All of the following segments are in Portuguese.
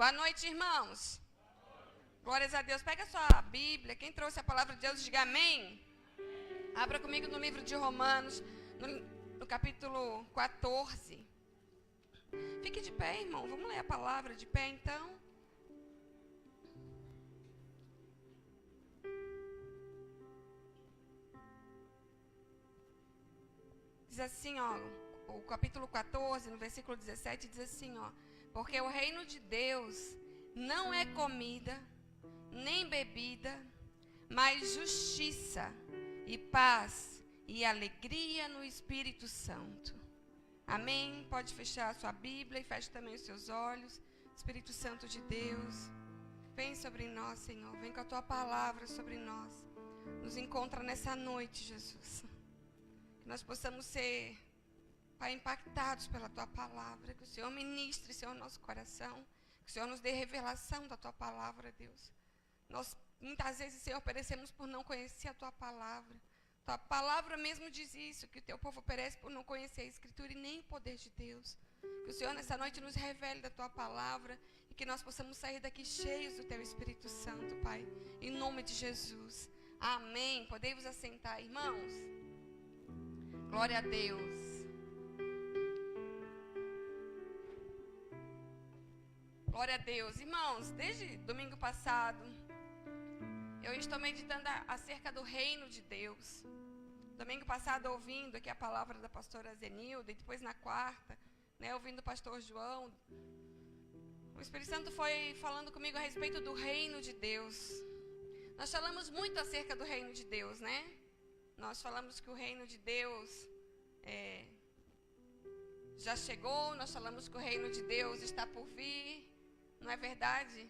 Boa noite, irmãos. Glórias a Deus. Pega a sua Bíblia. Quem trouxe a palavra de Deus, diga amém. Abra comigo no livro de Romanos, no capítulo 14. Fique de pé, irmão. Vamos ler a palavra de pé, então. Diz assim, ó, o capítulo 14, no versículo 17, diz assim, ó: porque o reino de Deus não é comida, nem bebida, mas justiça e paz e alegria no Espírito Santo. Amém? Pode fechar a sua Bíblia e feche também os seus olhos. Espírito Santo de Deus, vem sobre nós, Senhor. Vem com a Tua palavra sobre nós. Nos encontra nessa noite, Jesus. Que nós possamos ser, Pai, impactados pela Tua palavra. Que o Senhor ministre, Senhor, nosso coração. Que o Senhor nos dê revelação da Tua palavra, Deus. Nós, muitas vezes, Senhor, perecemos por não conhecer a Tua palavra. Tua palavra mesmo diz isso, que o Teu povo perece por não conhecer a Escritura e nem o poder de Deus. Que o Senhor, nessa noite, nos revele da Tua palavra e que nós possamos sair daqui cheios do Teu Espírito Santo, Pai. Em nome de Jesus. Amém. Podemos assentar, irmãos? Glória a Deus. Glória a Deus. Irmãos, desde domingo passado, eu estou meditando acerca do reino de Deus. Domingo passado, ouvindo aqui a palavra da pastora Zenilda, e depois na quarta, ouvindo o pastor João, o Espírito Santo foi falando comigo a respeito do reino de Deus. Nós falamos muito acerca do reino de Deus, né? Nós falamos que o reino de Deus já chegou, nós falamos que o reino de Deus está por vir, não é verdade?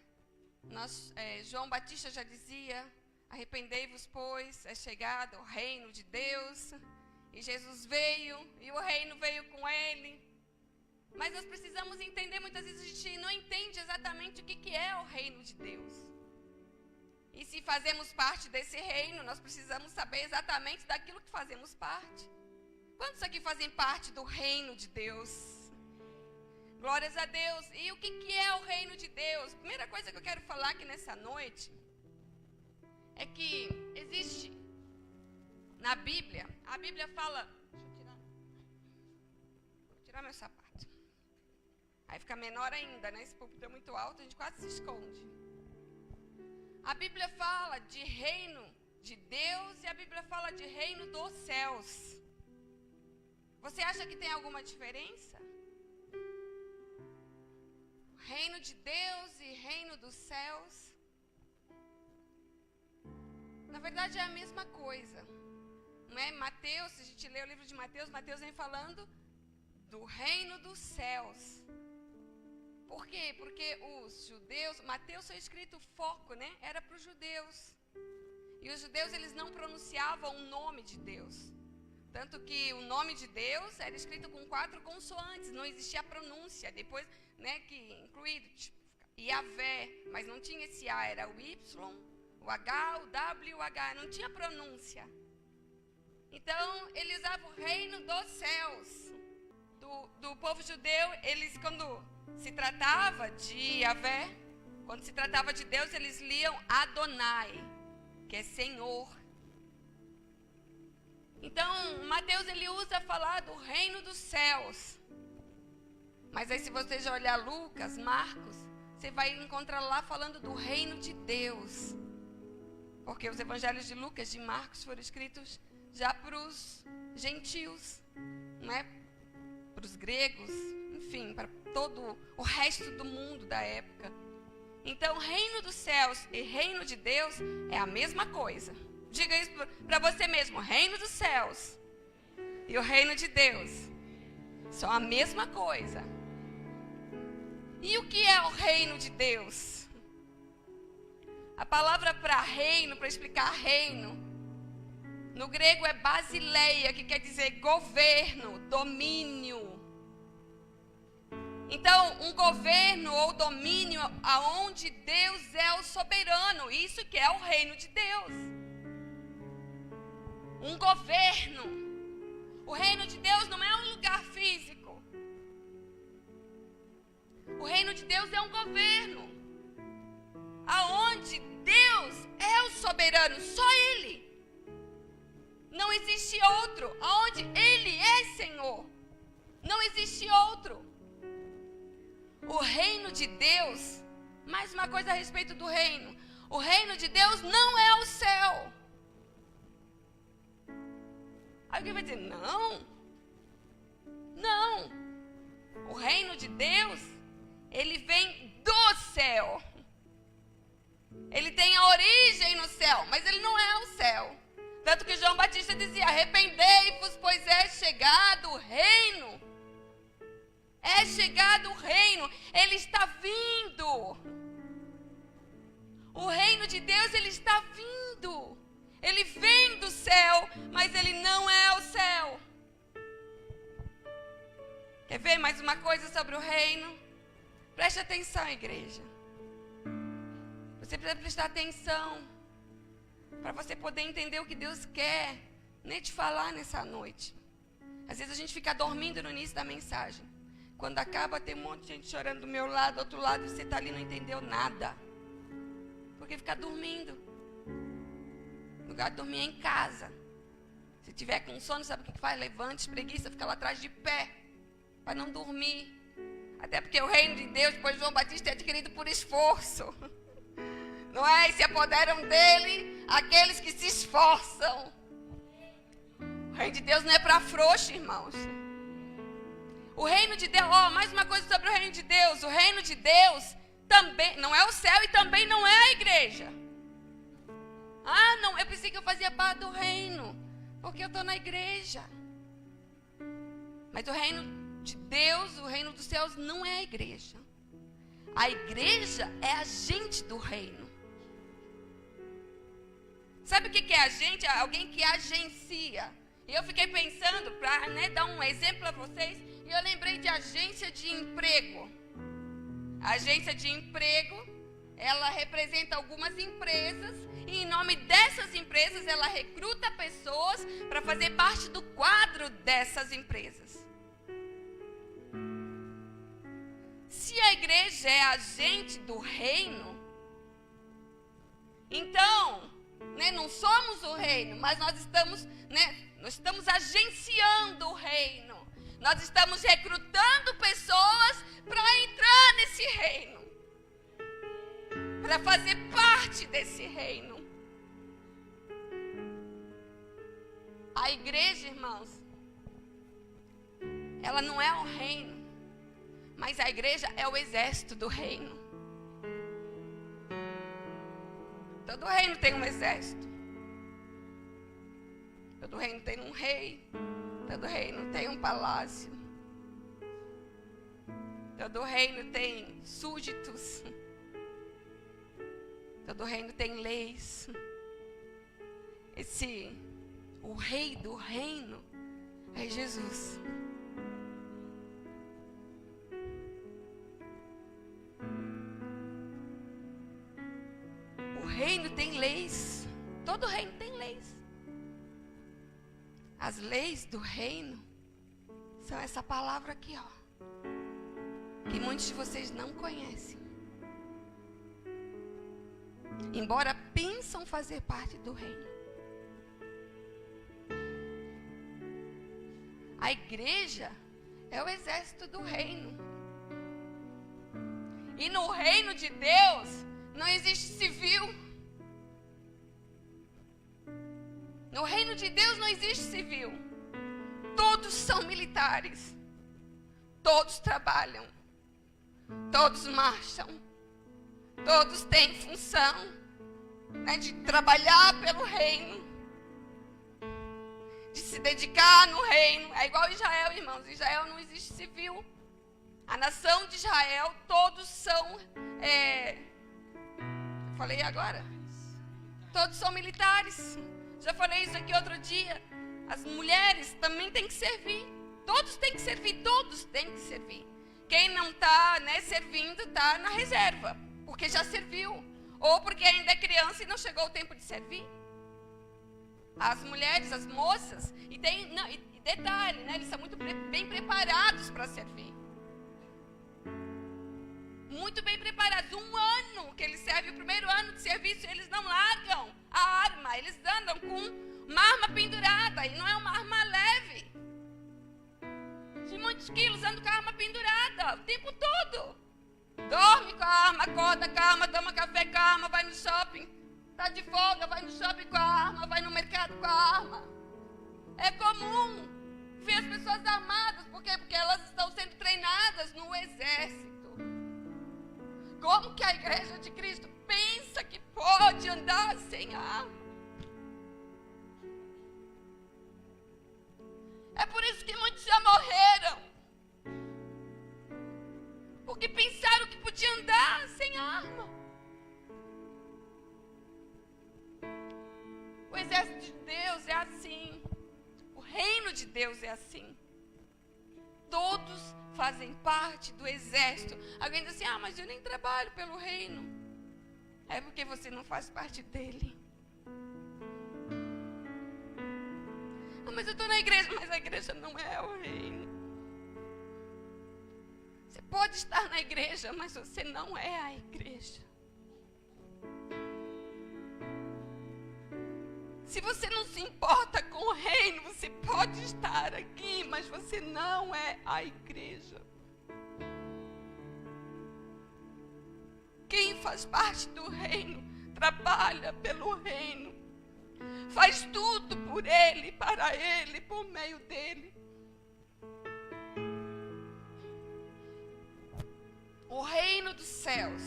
João Batista já dizia: arrependei-vos, pois é chegado o reino de Deus. E Jesus veio, e o reino veio com ele. Mas nós precisamos entender, muitas vezes a gente não entende exatamente o que é o reino de Deus. E se fazemos parte desse reino, nós precisamos saber exatamente daquilo que fazemos parte. Quantos aqui fazem parte do reino de Deus? Glórias a Deus. E o que é o reino de Deus? Primeira coisa que eu quero falar aqui nessa noite é que existe na Bíblia, a Bíblia fala... Vou tirar meu sapato. Aí fica menor ainda, né? Esse púlpito é muito alto, a gente quase se esconde. A Bíblia fala de reino de Deus e a Bíblia fala de reino dos céus. Você acha que tem alguma diferença? Reino de Deus e reino dos céus. Na verdade é a mesma coisa. Não é? Mateus, se a gente lê o livro de Mateus, Mateus vem falando do reino dos céus. Por quê? Porque os judeus, Mateus foi escrito foco, né? Era para os judeus. E os judeus, eles não pronunciavam o nome de Deus. Tanto que o nome de Deus era escrito com 4 consoantes, não existia pronúncia. Depois, que incluído, tipo, Yahvé, mas não tinha esse A, era o Y, o H, o W, o H, não tinha pronúncia. Então, ele usava o reino dos céus. Do povo judeu, eles, quando se tratava de Yahvé, quando se tratava de Deus, eles liam Adonai, que é Senhor. Então, Mateus, ele usa falar do reino dos céus. Mas aí, se você já olhar Lucas, Marcos, você vai encontrar lá falando do reino de Deus. Porque os evangelhos de Lucas e de Marcos foram escritos já para os gentios, não é? Para os gregos, enfim, para todo o resto do mundo da época. Então, reino dos céus e reino de Deus é a mesma coisa. Diga isso para você mesmo: reino dos céus e o reino de Deus são a mesma coisa. E o que é o reino de Deus? A palavra para reino, para explicar reino, no grego é basileia, que quer dizer governo, domínio. Então, um governo ou domínio aonde Deus é o soberano, isso que é o reino de Deus. Um governo. O reino de Deus não é um lugar físico. O reino de Deus é um governo. soberano, só Ele. Não existe outro, aonde Ele é Senhor. Não existe outro. O reino de Deus, mais uma coisa a respeito do reino. O reino de Deus não é o céu. Aí alguém vai dizer, não. O reino de Deus, ele vem do céu. Ele tem a origem no céu, mas ele não é o céu. Tanto que João Batista dizia, arrependei-vos, pois é chegado o reino. É chegado o reino, ele está vindo. O reino de Deus, ele está vindo. Ele vem do céu, mas ele não é o céu. Quer ver mais uma coisa sobre o reino? Preste atenção, igreja. Você precisa prestar atenção para você poder entender o que Deus quer nem te falar nessa noite. Às vezes a gente fica dormindo no início da mensagem. Quando acaba, tem um monte de gente chorando do meu lado, do outro lado, e você está ali e não entendeu nada. Porque fica dormindo. No lugar de dormir é em casa. Se tiver com sono, sabe o que faz? Levante, espreguiça, fica lá atrás de pé. Para não dormir. Até porque o reino de Deus, depois de João Batista, é adquirido por esforço. Não é? E se apoderam dele aqueles que se esforçam. O reino de Deus não é para frouxo, irmãos. O reino de Deus, mais uma coisa sobre o reino de Deus. O reino de Deus também não é o céu e também não é a igreja. Não, eu pensei que eu fazia parte do reino, porque eu estou na igreja. Mas o reino de Deus, o reino dos céus, não é a igreja. A igreja é agente do reino. Sabe o que é agente? Alguém que agencia. E eu fiquei pensando, para dar um exemplo a vocês, e eu lembrei de agência de emprego. A agência de emprego, ela representa algumas empresas, e em nome dessas empresas, ela recruta pessoas para fazer parte do quadro dessas empresas. Se a igreja é agente do reino, então, não somos o reino, mas nós estamos agenciando o reino. Nós estamos recrutando pessoas para entrar nesse reino. Para fazer parte desse reino. A igreja, irmãos, ela não é o reino, mas a igreja é o exército do reino. Todo reino tem um exército. Todo reino tem um rei. Todo reino tem um palácio. Todo reino tem súditos. Todo reino tem leis. O rei do reino é Jesus. O reino tem leis. Todo reino tem leis. As leis do reino são essa palavra aqui, que muitos de vocês não conhecem. Embora pensam fazer parte do reino. A igreja é o exército do reino. E no reino de Deus não existe civil. No reino de Deus não existe civil. Todos são militares. Todos trabalham. Todos marcham. Todos têm função, de trabalhar pelo reino. De se dedicar no reino. É igual Israel, irmãos. Israel não existe civil. A nação de Israel, todos são... falei agora? Todos são militares. Já falei isso aqui outro dia. As mulheres também têm que servir. Todos têm que servir, todos têm que servir. Quem não está servindo está na reserva, porque já serviu. Ou porque ainda é criança e não chegou o tempo de servir. As mulheres, as moças, e detalhe, eles são muito bem preparados para servir. muito bem preparados. 1 ano que eles servem, o primeiro ano de serviço, eles não largam a arma. Eles andam com uma arma pendurada, e não é uma arma leve. De muitos quilos, andam com a arma pendurada o tempo todo. Dorme com a arma, acorda com a arma, toma café com a arma, vai no shopping. Está de folga, vai no shopping com a arma, vai no mercado com a arma. É comum ver as pessoas armadas. Por quê? Porque elas estão sendo treinadas no exército. Como que a igreja de Cristo pensa que pode andar sem arma? É por isso que muitos já morreram. Porque pensaram que podia andar sem arma. O exército de Deus é assim. O reino de Deus é assim. Todos fazem parte do exército. Alguém diz assim, mas eu nem trabalho pelo reino. É porque você não faz parte dele. Mas eu estou na igreja, mas a igreja não é o reino. Você pode estar na igreja, mas você não é a igreja. Se você não se importa com o reino, você pode estar aqui, mas você não é a igreja. Quem faz parte do reino, trabalha pelo reino, faz tudo por ele, para ele, por meio dele. O reino dos céus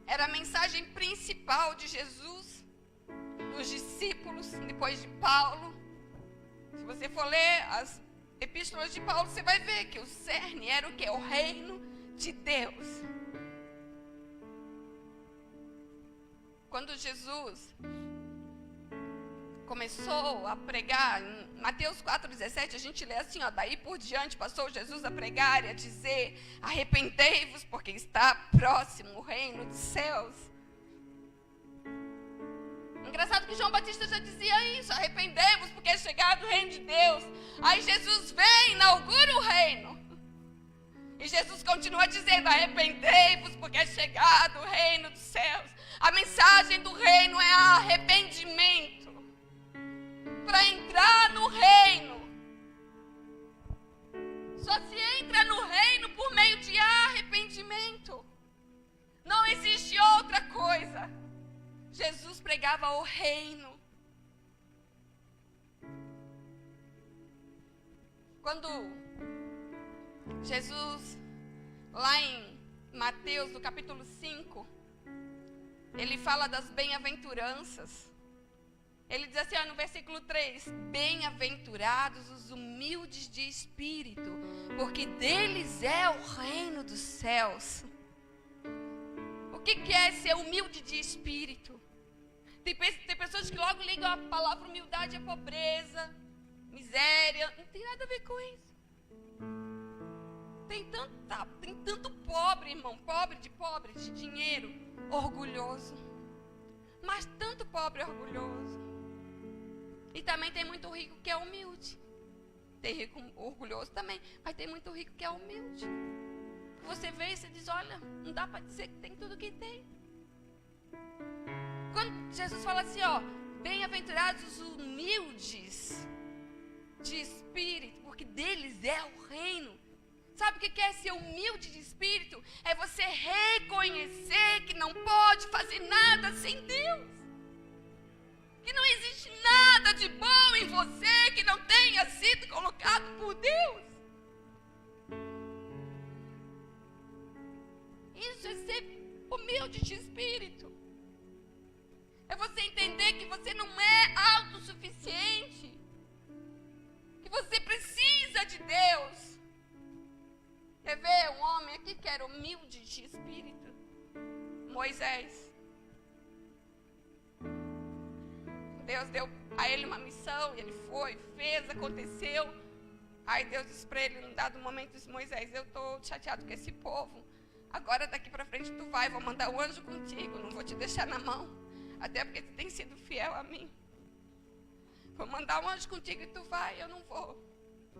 era a mensagem principal de Jesus, dos discípulos, depois de Paulo. Se você for ler as epístolas de Paulo, você vai ver que o cerne era o quê? O reino de Deus. Quando Jesus começou a pregar, em Mateus 4,17, a gente lê assim, daí por diante passou Jesus a pregar e a dizer, arrependei-vos, porque está próximo o reino dos céus. Engraçado que João Batista já dizia isso, arrependei-vos, porque é chegado o reino de Deus. Aí Jesus vem, inaugura o reino. E Jesus continua dizendo, arrependei-vos, porque é chegado o reino dos céus. A mensagem do reino é arrependimento. Para entrar no reino, só se entra no reino por meio de arrependimento. Não existe outra coisa. Jesus pregava o reino. Quando Jesus, lá em Mateus, no capítulo 5, ele fala das bem-aventuranças. Ele diz assim, no versículo 3, bem-aventurados os humildes de espírito, porque deles é o reino dos céus. O que é ser humilde de espírito? Tem pessoas que logo ligam a palavra humildade à pobreza, miséria. Não tem nada a ver com isso. Tem tanto pobre, irmão, pobre de dinheiro, orgulhoso. Mas tanto pobre orgulhoso. E também tem muito rico que é humilde. Tem rico orgulhoso também, mas tem muito rico que é humilde. Você vê e você diz, olha, não dá para dizer que tem tudo que tem. Quando Jesus fala assim, bem-aventurados os humildes de espírito, porque deles é o reino. Sabe o que é ser humilde de espírito? É você reconhecer que não pode fazer nada sem Deus. Que não existe nada de bom em você que não tenha sido colocado por Deus. Isso é ser humilde de espírito. É você entender que você não é autossuficiente. Que você precisa de Deus. Quer ver um homem aqui que era humilde de espírito? Moisés. Deus deu a ele uma missão, e ele foi, fez, aconteceu. Aí Deus disse para ele, num dado momento, disse, Moisés, eu estou chateado com esse povo. Agora daqui para frente tu vai, vou mandar um anjo contigo, não vou te deixar na mão. Até porque tu tem sido fiel a mim. Vou mandar um anjo contigo e tu vai, eu não vou.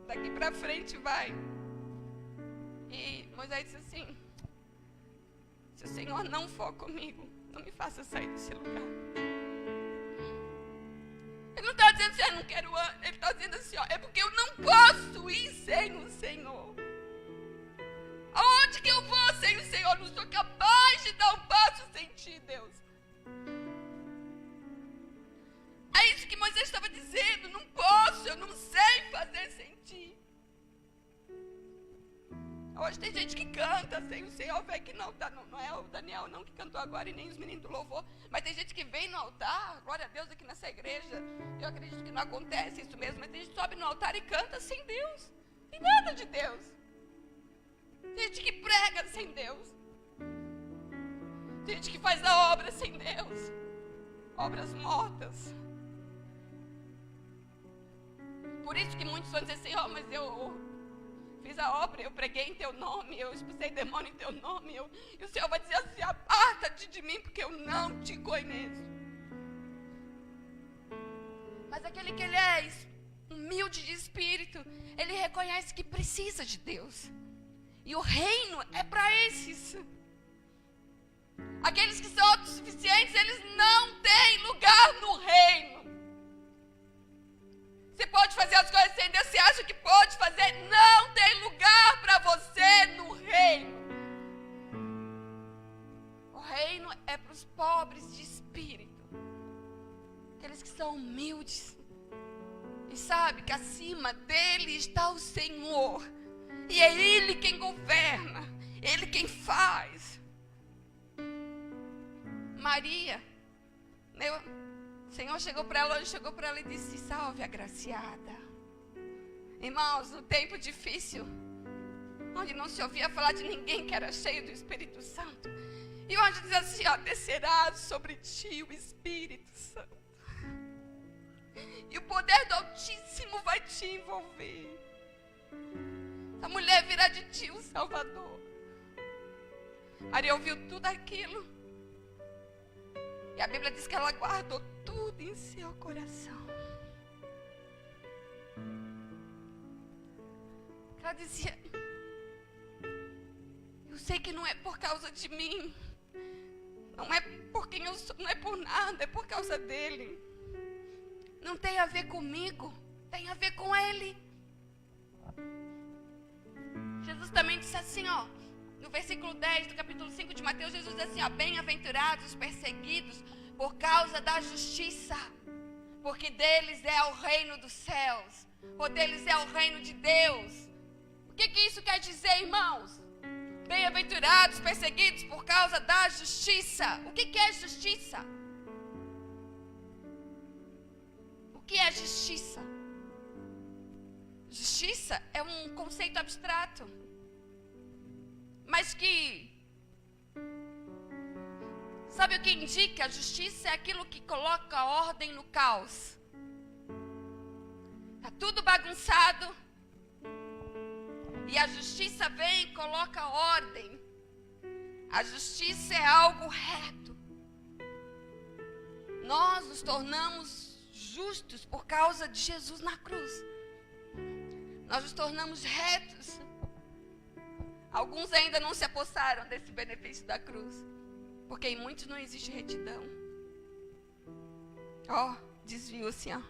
Daqui para frente vai. E Moisés disse assim: se o Senhor não for comigo, não me faça sair desse lugar. Ele não está dizendo assim, eu não quero, ele está dizendo assim, ó, é porque eu não posso ir sem o Senhor. Aonde que eu vou sem o Senhor? Não sou capaz de dar um passo sem ti, Deus. É isso que Moisés estava dizendo, não posso, eu não sei fazer sem ti. Hoje tem gente que canta sem o Senhor, vê que não é o Daniel não que cantou agora e nem os meninos do louvor, mas tem gente que vem no altar, glória a Deus aqui nessa igreja, eu acredito que não acontece isso mesmo, mas tem gente que sobe no altar e canta sem Deus, sem nada de Deus. Tem gente que prega sem Deus, tem gente que faz a obra sem Deus, obras mortas. Por isso que muitos vão dizer assim, ó, mas eu fiz a obra, eu preguei em teu nome, eu expulsei demônio em teu nome, e o Senhor vai dizer assim, aparta-te de mim, porque eu não te conheço. Mas aquele que ele é humilde de espírito, ele reconhece que precisa de Deus. E o reino é para esses. Aqueles que são autossuficientes, eles não têm lugar no reino. Você pode fazer as coisas sem Deus, você acha que pode fazer? Não tem lugar para você no reino. O reino é para os pobres de espírito. Aqueles que são humildes. E sabe que acima dele está o Senhor. E é Ele quem governa. Ele quem faz. Maria, o Senhor chegou para ela e disse, salve agraciada. Irmãos, no tempo difícil, onde não se ouvia falar de ninguém que era cheio do Espírito Santo, e onde diz assim, ó, descerá sobre ti o Espírito Santo, e o poder do Altíssimo vai te envolver. A mulher virá de ti o Salvador. Maria ouviu tudo aquilo, e a Bíblia diz que ela guardou tudo em seu coração. Ela dizia, eu sei que não é por causa de mim, não é por quem eu sou, não é por nada, é por causa dele. Não tem a ver comigo, tem a ver com ele. Jesus também disse assim, ó, no versículo 10 do capítulo 5 de Mateus, Jesus diz assim, ó, bem-aventurados os perseguidos por causa da justiça, porque deles é o reino dos céus, ou deles é o reino de Deus. O que isso quer dizer, irmãos? Bem-aventurados perseguidos por causa da justiça. O que é justiça? O que é justiça? Justiça é um conceito abstrato, mas que, sabe o que indica? A justiça é aquilo que coloca ordem no caos. Está tudo bagunçado, e a justiça vem e coloca ordem. A justiça é algo reto. Nós nos tornamos justos por causa de Jesus na cruz. Nós nos tornamos retos. Alguns ainda não se apossaram desse benefício da cruz, porque em muitos não existe retidão. Desvio assim, ó.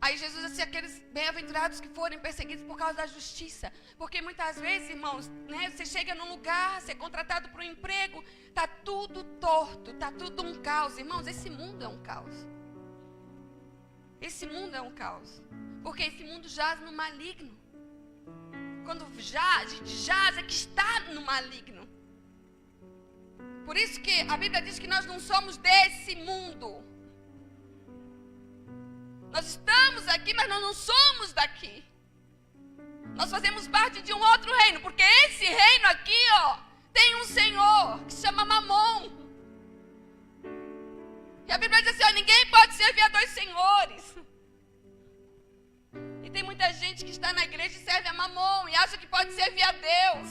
Aí Jesus disse, aqueles bem-aventurados que forem perseguidos por causa da justiça. Porque muitas vezes, irmãos, né, você chega num lugar, você é contratado para um emprego, está tudo torto, está tudo um caos. Irmãos, esse mundo é um caos. Esse mundo é um caos. Porque esse mundo jaz no maligno. Quando jaz é que está no maligno. Por isso que a Bíblia diz que nós não somos desse mundo. Nós estamos aqui, mas nós não somos daqui. Nós fazemos parte de um outro reino, porque esse reino aqui, ó, tem um Senhor que se chama Mamon. E a Bíblia diz assim, ó, ninguém pode servir a dois senhores. E tem muita gente que está na igreja e serve a Mamon e acha que pode servir a Deus.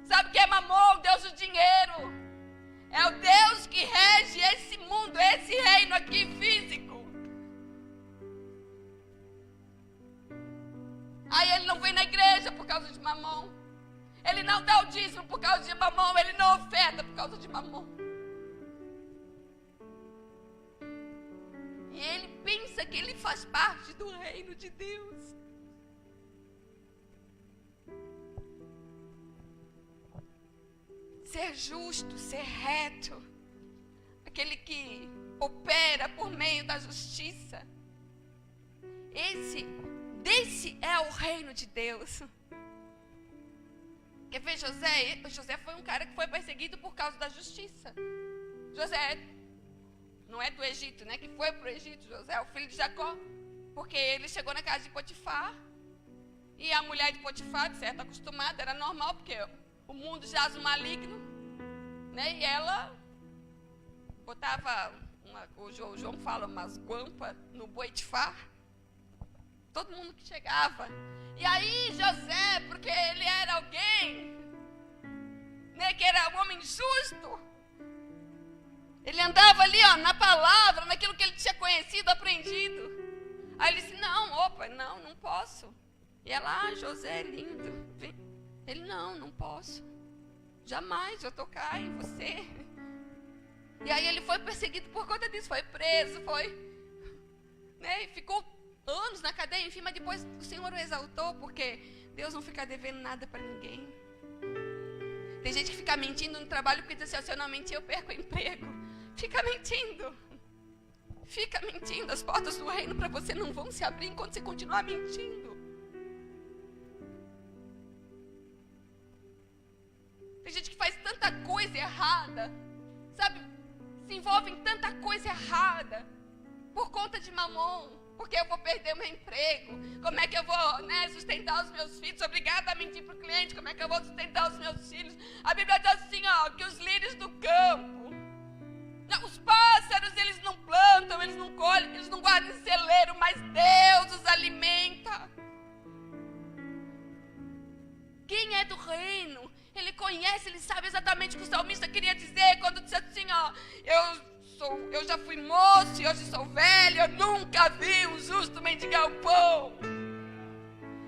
Sabe o que é Mamon? O Deus do dinheiro. É o Deus que rege esse mundo, esse reino aqui físico. Aí ele não vem na igreja por causa de mamão. Ele não dá o dízimo por causa de mamão. Ele não oferta por causa de mamão. E ele pensa que ele faz parte do reino de Deus. Ser justo, ser reto. Aquele que opera por meio da justiça. Desse é o reino de Deus. Quer ver José? José foi um cara que foi perseguido por causa da justiça. José não é do Egito, né? Que foi para o Egito. José é o filho de Jacó. Porque ele chegou na casa de Potifar. E a mulher de Potifar, de certo, acostumada, era normal, porque o mundo jaz o maligno. Né? E ela botava, o João fala, umas guampas no Potifar. Todo mundo que chegava. E aí José, porque ele era alguém, né, que era um homem justo. Ele andava ali, ó, na palavra, naquilo que ele tinha conhecido, aprendido. Aí ele disse, não posso. E ela, José é lindo. Ele, não posso. Jamais vou tocar em você. E aí ele foi perseguido por conta disso, foi preso, né, e ficou anos na cadeia, enfim, mas depois o Senhor o exaltou, porque Deus não fica devendo nada para ninguém. Tem gente que fica mentindo no trabalho porque diz assim, se eu não mentir eu perco o emprego. Fica mentindo. As portas do reino para você não vão se abrir enquanto você continuar mentindo. Tem gente que faz tanta coisa errada, sabe, se envolve em tanta coisa errada por conta de mamão. Porque eu vou perder o meu emprego? Como é que eu vou, né, sustentar os meus filhos? Obrigada a mentir para o cliente. Como é que eu vou sustentar os meus filhos? A Bíblia diz assim, ó, que os lírios do campo, os pássaros, eles não plantam, eles não colhem, eles não guardam em celeiro, mas Deus os alimenta. Quem é do reino, ele conhece, ele sabe exatamente o que o salmista queria dizer quando disse assim, ó, eu já fui moço e hoje sou velho, eu nunca vi um justo mendigar o pão.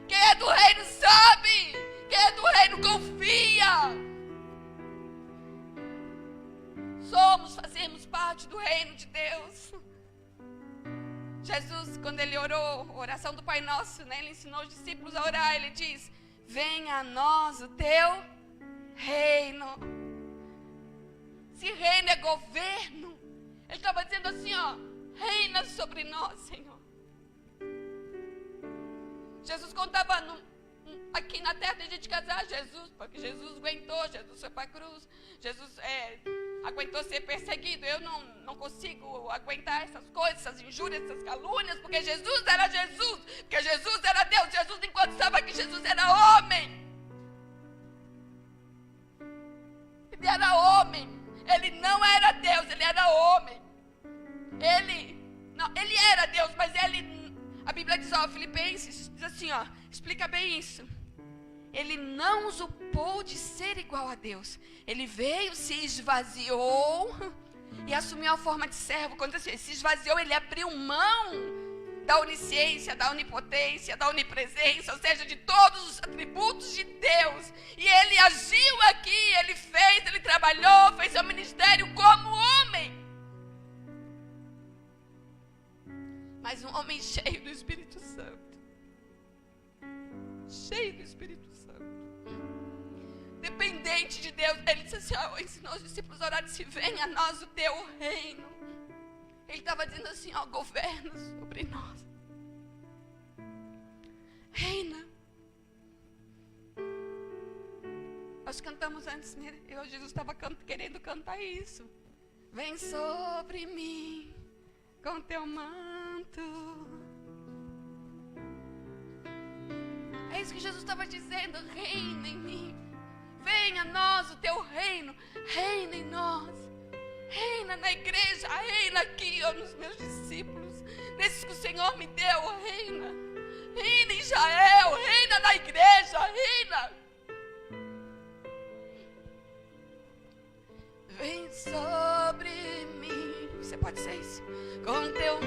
Quem é do reino sabe, quem é do reino confia. Fazemos parte do reino de Deus. Jesus, quando ele orou, a oração do Pai Nosso, né, ele ensinou os discípulos a orar, ele diz, venha a nós o teu reino. Se reino é governo, ele estava dizendo assim, ó, reina sobre nós, Senhor. Jesus contava aqui na terra, tem gente que diz, Jesus, porque Jesus aguentou, Jesus foi para a cruz, Jesus aguentou ser perseguido. Eu não consigo aguentar essas coisas, essas injúrias, essas calúnias, porque Jesus era Jesus, porque Jesus era Deus. Jesus, enquanto estava aqui, Jesus era homem. Ele era homem. Ele não era Deus, ele era homem. Ele era Deus, mas a Bíblia diz, ó, Filipenses, diz assim, ó, explica bem isso. Ele não usurpou de ser igual a Deus. Ele veio, se esvaziou e assumiu a forma de servo. Quando assim, ele se esvaziou, ele abriu mão da onisciência, da onipotência, da onipresença, ou seja, de todos os atributos de Deus. E ele agiu aqui, ele trabalhou, fez seu ministério como homem. Mas um homem cheio do Espírito Santo. Cheio do Espírito Santo. Dependente de Deus. Ele disse assim, ó, ensinou os discípulos a orar, disse, venha a nós o teu reino. Ele estava dizendo assim, ó, governa sobre nós. Reina. Nós cantamos antes, né? Jesus estava querendo cantar isso. Vem sobre mim com teu manto. É isso que Jesus estava dizendo, reina em mim. Venha a nós o teu reino, reina em nós. Reina na igreja, reina aqui, ó, nos meus discípulos. Nesses que o Senhor me deu, reina. Reina em Israel, reina na igreja, reina. Vem sobre mim. Você pode dizer isso? Com teu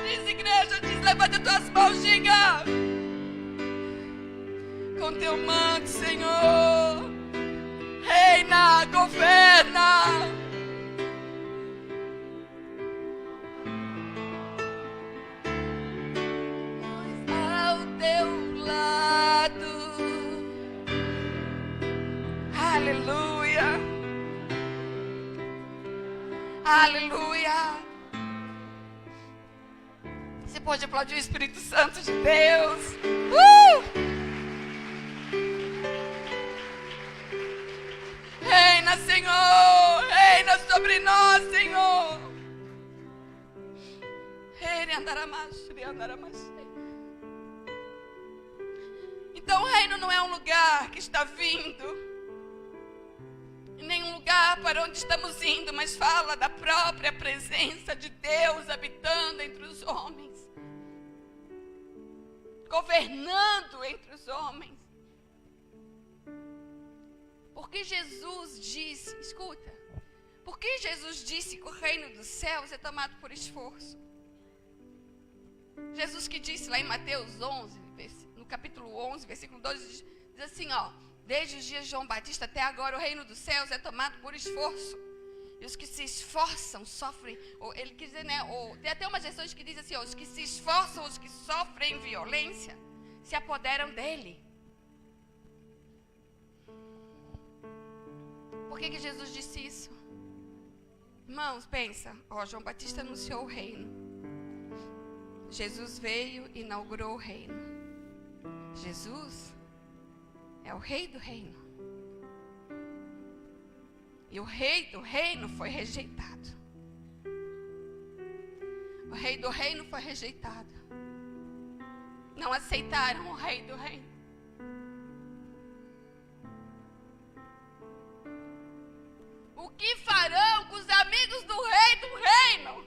Diz, igreja, diz, levanta tuas mãos, diga. Com teu manto, Senhor, reina, governa. Ao teu lado. Aleluia. Aleluia. Você pode aplaudir o Espírito Santo de Deus. Reina, Senhor. Reina sobre nós, Senhor. Então o reino não é um lugar que está vindo, nenhum lugar para onde estamos indo, mas fala da própria presença de Deus habitando entre os homens, governando entre os homens. Porque Jesus disse, escuta, porque Jesus disse que o reino dos céus é tomado por esforço. Jesus que disse lá em Mateus 11, no capítulo 11, versículo 12, diz assim, ó: desde os dias de João Batista até agora o reino dos céus é tomado por esforço. E os que se esforçam sofrem, ou ele quer dizer, né, ou, tem até umas versões que dizem assim, ó, os que se esforçam, os que sofrem violência, se apoderam dele. Por que Jesus disse isso? Irmãos, pensa, ó, João Batista anunciou o reino. Jesus veio e inaugurou o reino. Jesus é o rei do reino. E o rei do reino foi rejeitado. O rei do reino foi rejeitado. Não aceitaram o rei do reino. O que farão com os amigos do rei do reino?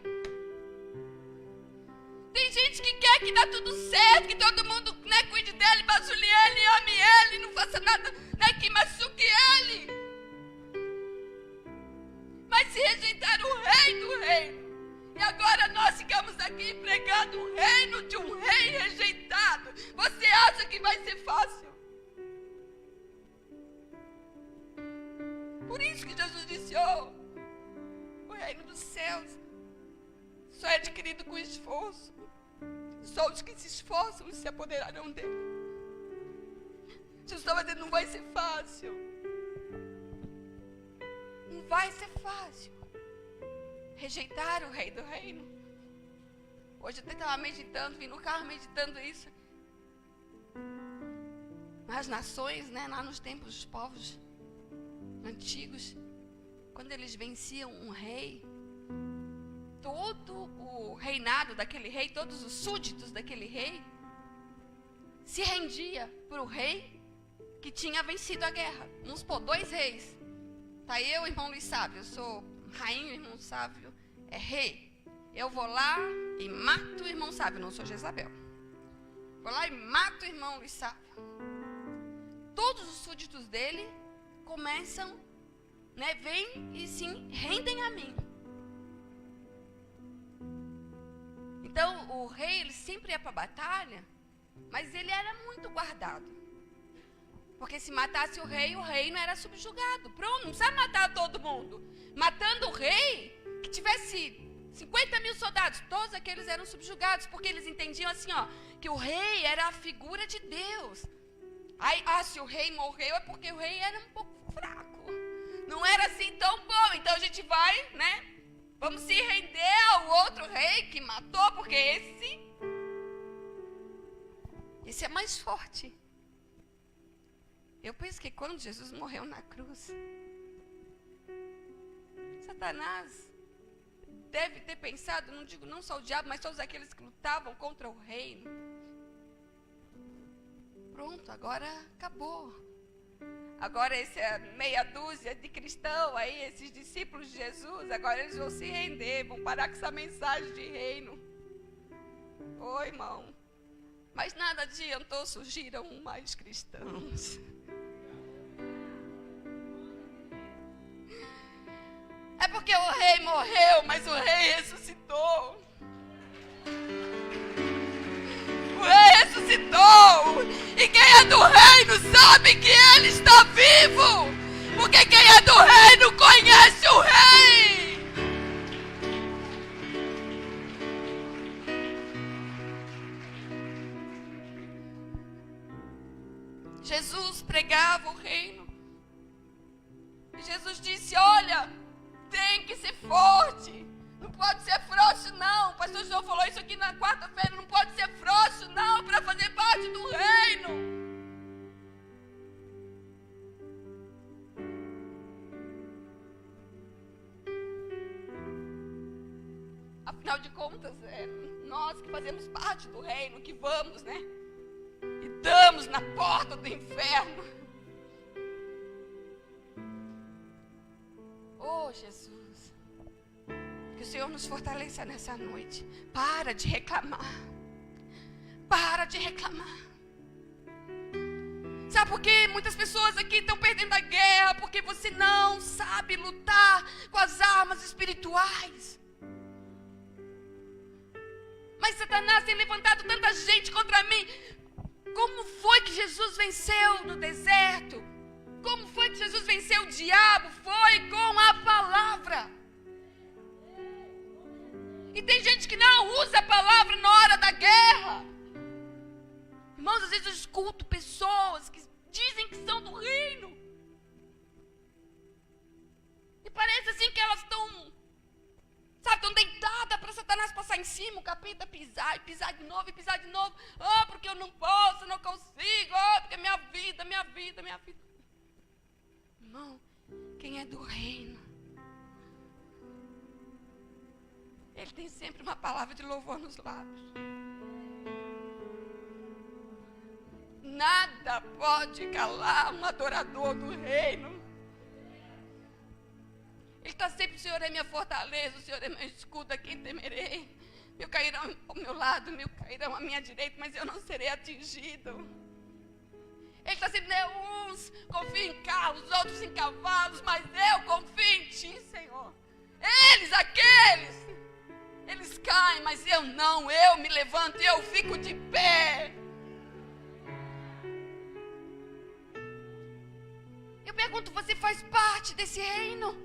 Tem gente que quer que dá tudo certo, que todo mundo, né, cuide dele, basule ele, ame ele, não faça nada, né, que machuque ele. Mas se rejeitar o rei do reino, e agora nós ficamos aqui pregando o reino de um rei rejeitado, você acha que vai ser fácil? Por isso que Jesus disse, ó, o reino dos céus só é adquirido com esforço. Só os que se esforçam se apoderarão dele. Jesus estava dizendo, não vai ser fácil. Não vai ser fácil. Rejeitar o rei do reino. Hoje eu até estava meditando, vim no carro meditando isso. Nas nações, né, lá nos tempos dos povos antigos, quando eles venciam um rei, todo o reinado daquele rei, todos os súditos daquele rei, se rendia para o rei que tinha vencido a guerra. Vamos supor, 2 reis. Tá eu, irmão Luiz Sávio, eu sou rainha, o irmão Sávio é rei. Eu vou lá e mato o irmão Sávio, não sou Jezabel. Vou lá e mato o irmão Luiz Sávio. Todos os súditos dele começam, né, vêm e se rendem a mim. Então, o rei, ele sempre ia para a batalha, mas ele era muito guardado. Porque se matasse o rei não era subjugado. Pronto, não precisa matar todo mundo. Matando o rei, que tivesse 50 mil soldados, todos aqueles eram subjugados, porque eles entendiam assim, ó, que o rei era a figura de Deus. Aí, se o rei morreu é porque o rei era um pouco fraco. Não era assim tão bom, então a gente vai, né? Vamos se render ao outro rei que matou, porque esse é mais forte. Eu penso que quando Jesus morreu na cruz, Satanás deve ter pensado, não digo não só o diabo, mas todos aqueles que lutavam contra o reino. Pronto, agora acabou. Agora essa meia dúzia de cristãos aí, esses discípulos de Jesus, agora eles vão se render, vão parar com essa mensagem de reino. Oi, irmão. Mas nada adiantou, surgiram mais cristãos. porque o rei morreu, mas o rei ressuscitou. O rei ressuscitou. E quem é do reino sabe que ele está vivo. Porque quem é do reino conhece o rei. Jesus pregava o reino. E Jesus disse: olha, tem que ser forte. Não pode ser frouxo, não. O pastor João falou isso aqui na quarta-feira. Não pode ser frouxo, não, para fazer parte do reino. Afinal de contas, nós que fazemos parte do reino, que vamos, né? E damos na porta do inferno. Oh, Jesus. Que o Senhor nos fortaleça nessa noite. Para de reclamar. Para de reclamar. Sabe por quê? Muitas pessoas aqui estão perdendo a guerra porque você não sabe lutar com as armas espirituais. Mas Satanás tem levantado tanta gente contra mim. Como foi que Jesus venceu no deserto? Como foi que Jesus venceu o diabo? Foi com a palavra. E tem gente que não usa a palavra na hora da guerra. Irmãos, às vezes eu escuto pessoas que dizem que são do reino. E parece assim que elas estão, estão deitadas para Satanás passar em cima, o capeta pisar, e pisar de novo, e pisar de novo. Oh, porque eu não posso, não consigo. Oh, porque minha vida. Irmão, quem é do reino, ele tem sempre uma palavra de louvor nos lábios. Nada pode calar um adorador do reino. Ele está sempre: o Senhor é minha fortaleza, o Senhor é meu escudo, a quem temerei. Mil cairão ao meu lado, mil cairão à minha direita, mas eu não serei atingido. Ele está sempre: uns confiam em carros, os outros em cavalos, mas eu confio em Ti, Senhor. Eles caem, mas eu não, eu me levanto e eu fico de pé. Eu pergunto: você faz parte desse reino?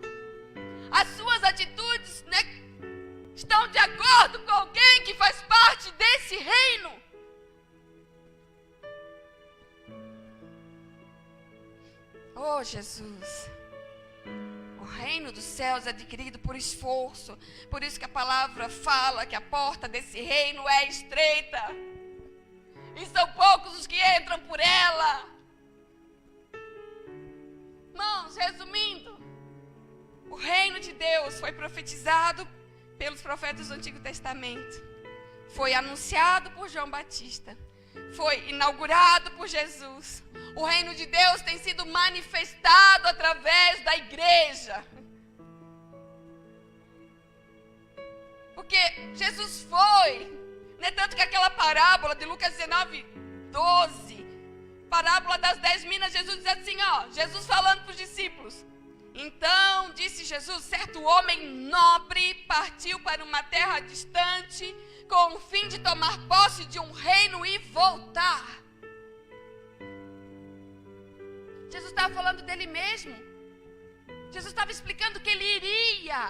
As suas atitudes, né, estão de acordo com alguém que faz parte desse reino? Oh, Jesus. O reino dos céus é adquirido por esforço. Por isso que a palavra fala que a porta desse reino é estreita. E são poucos os que entram por ela. Irmãos, resumindo, o reino de Deus foi profetizado pelos profetas do Antigo Testamento. Foi anunciado por João Batista. Foi inaugurado por Jesus. O reino de Deus tem sido manifestado através da igreja. Porque Jesus foi, né, tanto que aquela parábola de Lucas 19:12, parábola das 10 minas, Jesus diz assim, Jesus falando para os discípulos: então disse Jesus: certo homem nobre partiu para uma terra distante com o fim de tomar posse de um reino e voltar. Jesus estava falando dele mesmo. Jesus estava explicando que ele iria,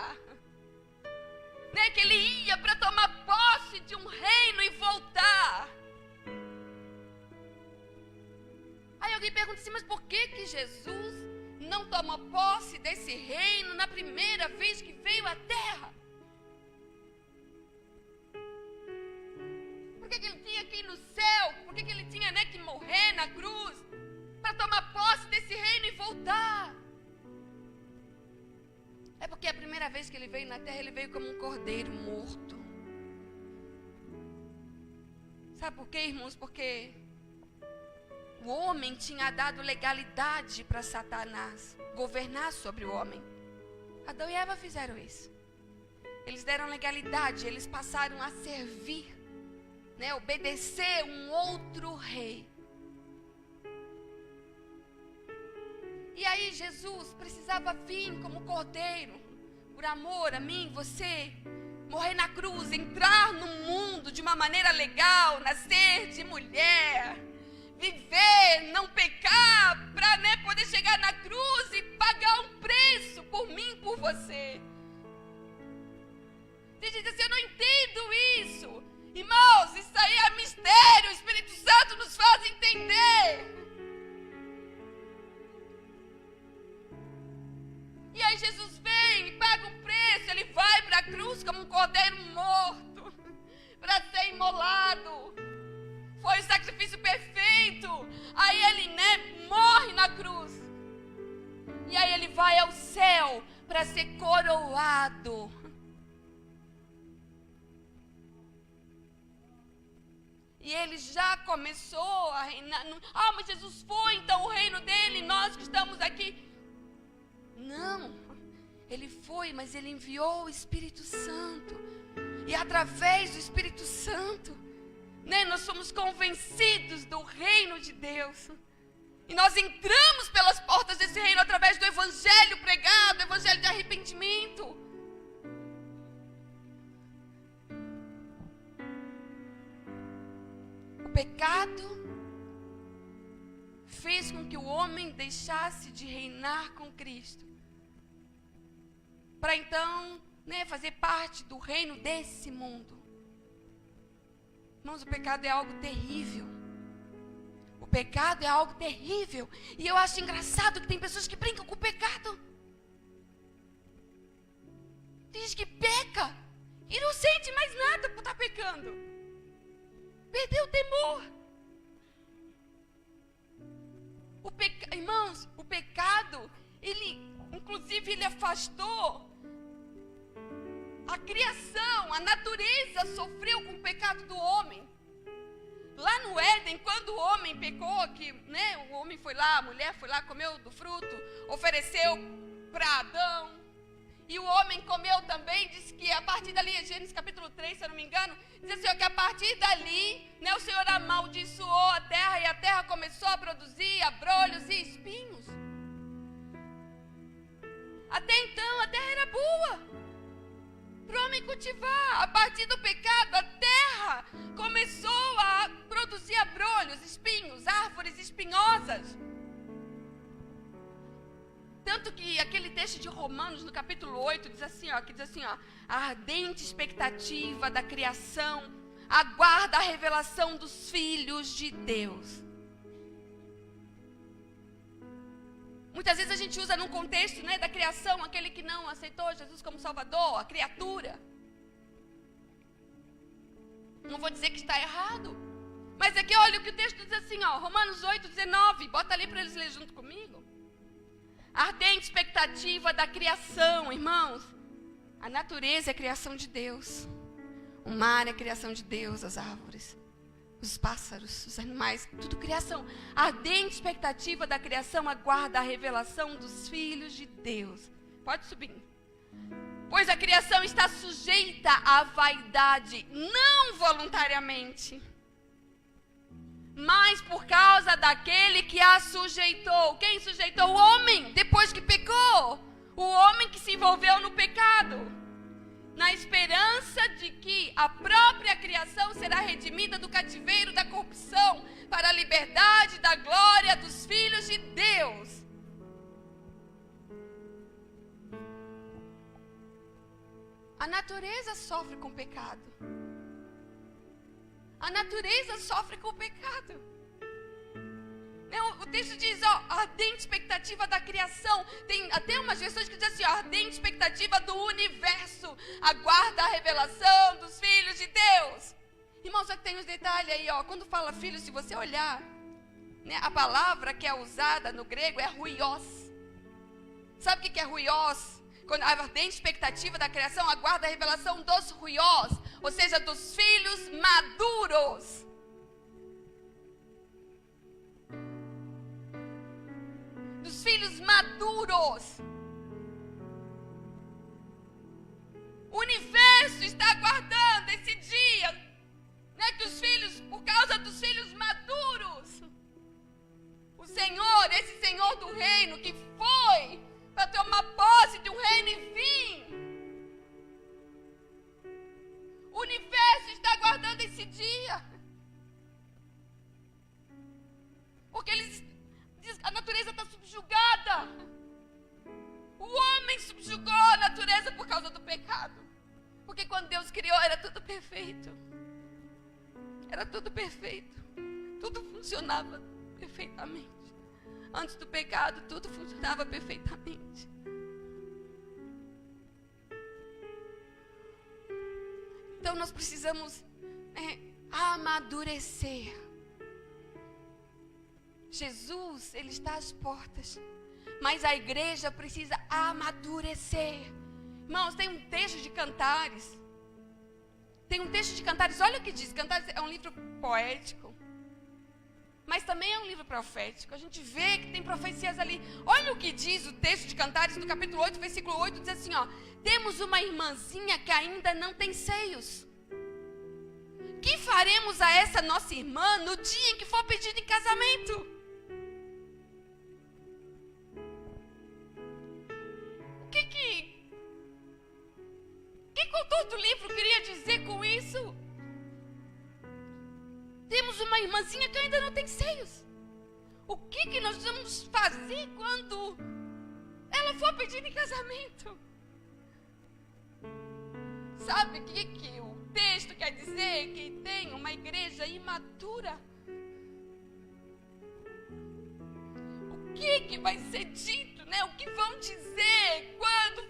né, que ele ia para tomar posse de um reino e voltar. Aí alguém pergunta assim: mas por que Jesus não tomou posse desse reino na primeira vez que veio à terra? Por que ele tinha que ir no céu? Por que ele tinha, né, que morrer na cruz para tomar posse desse reino e voltar? É porque a primeira vez que ele veio na terra, ele veio como um cordeiro morto. Sabe por quê, irmãos? Porque o homem tinha dado legalidade para Satanás governar sobre o homem. Adão e Eva fizeram isso. Eles deram legalidade, eles passaram a servir, né, obedecer um outro rei. E aí Jesus precisava vir como cordeiro por amor a mim, você, morrer na cruz, entrar no mundo de uma maneira legal, nascer de mulher, viver, não pecar, para poder chegar na cruz e pagar um preço por mim e por você. Tem gente assim, eu não entendo isso. Irmãos, isso aí é mistério, o Espírito Santo nos faz entender. E aí Jesus vem e paga um preço, ele vai para a cruz como um cordeiro morto, para ser imolado. Foi o sacrifício perfeito. Aí ele, morre na cruz. E aí ele vai ao céu para ser coroado. E ele já começou a reinar. Mas Jesus foi, então o reino dele, nós que estamos aqui. Não, ele foi, mas ele enviou o Espírito Santo. E através do Espírito Santo, nós somos convencidos do reino de Deus. E nós entramos pelas portas desse reino através do evangelho pregado, do evangelho de arrependimento. O pecado fez com que o homem deixasse de reinar com Cristo, para então, fazer parte do reino desse mundo. Irmãos, o pecado é algo terrível. O pecado é algo terrível. E eu acho engraçado que tem pessoas que brincam com o pecado. Tem gente que peca e não sente mais nada por estar pecando. Perdeu o temor. Irmãos, o pecado, inclusive ele afastou a criação, a natureza sofreu com o pecado do homem. Lá no Éden, quando o homem pecou, o homem foi lá, a mulher foi lá, comeu do fruto, ofereceu para Adão, e o homem comeu também, diz que a partir dali, Gênesis capítulo 3, se eu não me engano, diz assim, que a partir dali, o Senhor amaldiçoou a terra, e a terra começou a produzir abrolhos e espinhos. Até então, a terra era boa para o homem cultivar. A partir do pecado, a terra começou a produzir abrolhos, espinhos, árvores espinhosas. Tanto que aquele texto de Romanos, no capítulo 8, diz assim, a ardente expectativa da criação aguarda a revelação dos filhos de Deus. Muitas vezes a gente usa num contexto, da criação, aquele que não aceitou Jesus como Salvador, a criatura. Não vou dizer que está errado. Mas aqui, olha o que o texto diz assim, Romanos 8, 19. Bota ali para eles lerem junto comigo. Ardente expectativa da criação, irmãos. A natureza é a criação de Deus. O mar é a criação de Deus, as árvores, os pássaros, os animais, tudo criação. A ardente expectativa da criação aguarda a revelação dos filhos de Deus. Pode subir. Pois a criação está sujeita à vaidade, não voluntariamente, mas por causa daquele que a sujeitou. Quem sujeitou? O homem, depois que pecou. O homem que se envolveu no pecado, na esperança de que a própria criação será redimida do cativeiro da corrupção para a liberdade da glória dos filhos de Deus. A natureza sofre com o pecado. A natureza sofre com o pecado. O texto diz, a ardente expectativa da criação. Tem até umas versões que dizem assim, a ardente expectativa do universo aguarda a revelação dos filhos de Deus. Irmãos, só que tem uns detalhes aí, quando fala filho, se você olhar, a palavra que é usada no grego é ruios. Sabe o que é ruios? Quando a ardente expectativa da criação aguarda a revelação dos ruios, ou seja, dos filhos maduros. Dos filhos maduros. O universo está aguardando esse dia, que os filhos, por causa dos filhos maduros, o Senhor, esse Senhor do reino que foi para tomar posse de um reino e vir universo está aguardando esse dia. Porque a natureza está subjugada. O homem subjugou a natureza por causa do pecado. Porque quando Deus criou era tudo perfeito. Era tudo perfeito. Tudo funcionava perfeitamente. Antes do pecado, tudo funcionava perfeitamente. Então nós precisamos amadurecer. Jesus, Ele está às portas. Mas a igreja precisa amadurecer. Irmãos, tem um texto de Cantares. Olha o que diz. Cantares é um livro poético. Mas também é um livro profético. A gente vê que tem profecias ali. Olha o que diz o texto de Cantares, no capítulo 8, versículo 8, diz assim, ó. Temos uma irmãzinha que ainda não tem seios. Que faremos a essa nossa irmã no dia em que for pedida em casamento? O que o autor do livro queria dizer com isso? Temos uma irmãzinha que ainda não tem seios. O que nós vamos fazer quando ela for pedida em casamento? Sabe o que o texto quer dizer? Que tem uma igreja imatura. O que vai ser dito, né? O que vão dizer quando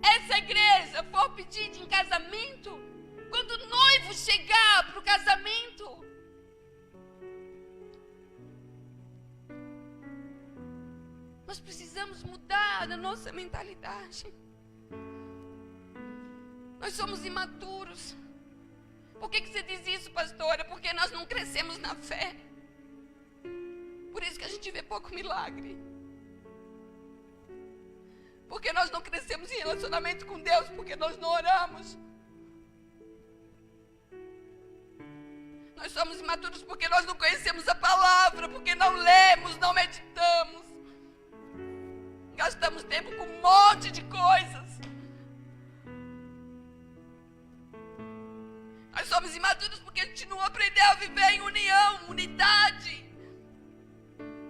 essa igreja for pedida em casamento? Quando o noivo chegar para o casamento? Nós precisamos mudar a nossa mentalidade. Nós somos imaturos. Por que você diz isso, pastora? Porque nós não crescemos na fé. Por isso que a gente vê pouco milagre. Porque nós não crescemos em relacionamento com Deus, porque nós não oramos. Nós somos imaturos porque nós não conhecemos a palavra, porque não lemos, não meditamos. Gastamos tempo com um monte de coisas. Nós somos imaturos porque a gente não aprendeu a viver em união, unidade.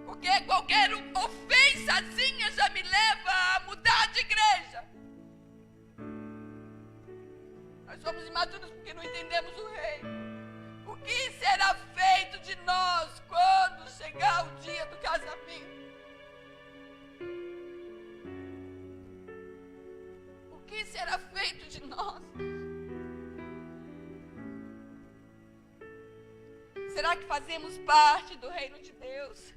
Porque qualquer ofensazinha já me leva a mudar de igreja. Nós somos imaturos porque não entendemos o rei. O que será feito de nós quando chegar o dia do casamento? O que será feito de nós? Será que fazemos parte do reino de Deus?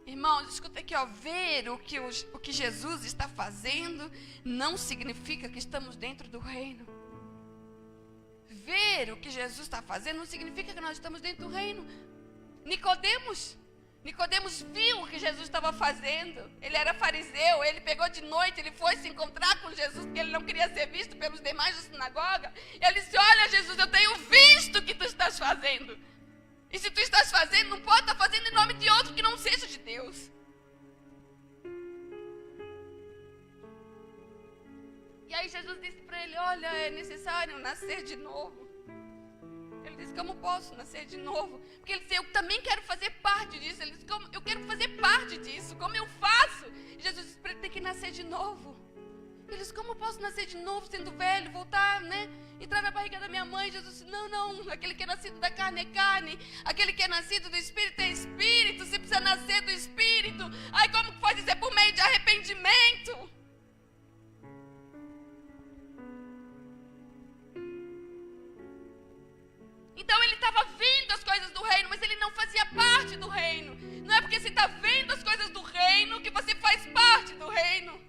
Irmãos, escuta aqui, ó, ver o que Jesus está fazendo não significa que estamos dentro do reino. Ver o que Jesus está fazendo não significa que nós estamos dentro do reino. Nicodemos viu o que Jesus estava fazendo. Ele era fariseu, ele pegou de noite, ele foi se encontrar com Jesus, porque ele não queria ser visto pelos demais da sinagoga. E ele disse, olha Jesus, eu tenho visto o que tu estás fazendo. E se tu estás fazendo, não pode estar fazendo em nome de outro que não seja de Deus. E aí Jesus disse para ele, olha, é necessário nascer de novo. Ele disse, como posso nascer de novo? Porque ele disse, eu também quero fazer parte disso. Ele disse, eu quero fazer parte disso, como eu faço? E Jesus disse para ele, tem que nascer de novo. Ele disse, como eu posso nascer de novo, sendo velho, voltar, né? Entrar na barriga da minha mãe. Jesus disse, não, aquele que é nascido da carne é carne, aquele que é nascido do Espírito é Espírito, você precisa nascer do Espírito. Aí como que faz isso? É por meio de arrependimento. Então ele estava vendo as coisas do reino, mas ele não fazia parte do reino. Não é porque você está vendo as coisas do reino que você faz parte do reino.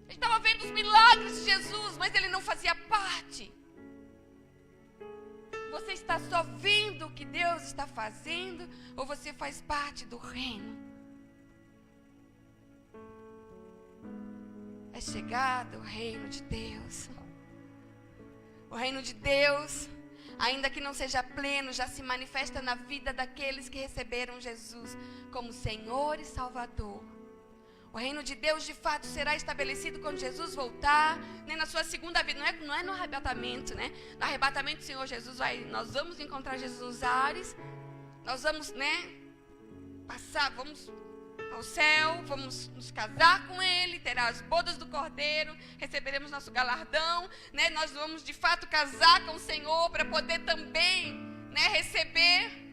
Ele estava vendo os milagres de Jesus, mas ele não fazia parte. Você está só vendo o que Deus está fazendo, ou você faz parte do reino? É chegado o reino de Deus. O reino de Deus, ainda que não seja pleno, já se manifesta na vida daqueles que receberam Jesus como Senhor e Salvador. O O reino de Deus, de fato, será estabelecido quando Jesus voltar, né, na sua segunda vida. Não é no arrebatamento, né? No arrebatamento, o Senhor Jesus nós vamos encontrar Jesus nos ares. Nós vamos, né, vamos ao céu, vamos nos casar com Ele, terá as bodas do Cordeiro, receberemos nosso galardão, né? Nós vamos, de fato, casar com o Senhor para poder também, né, receber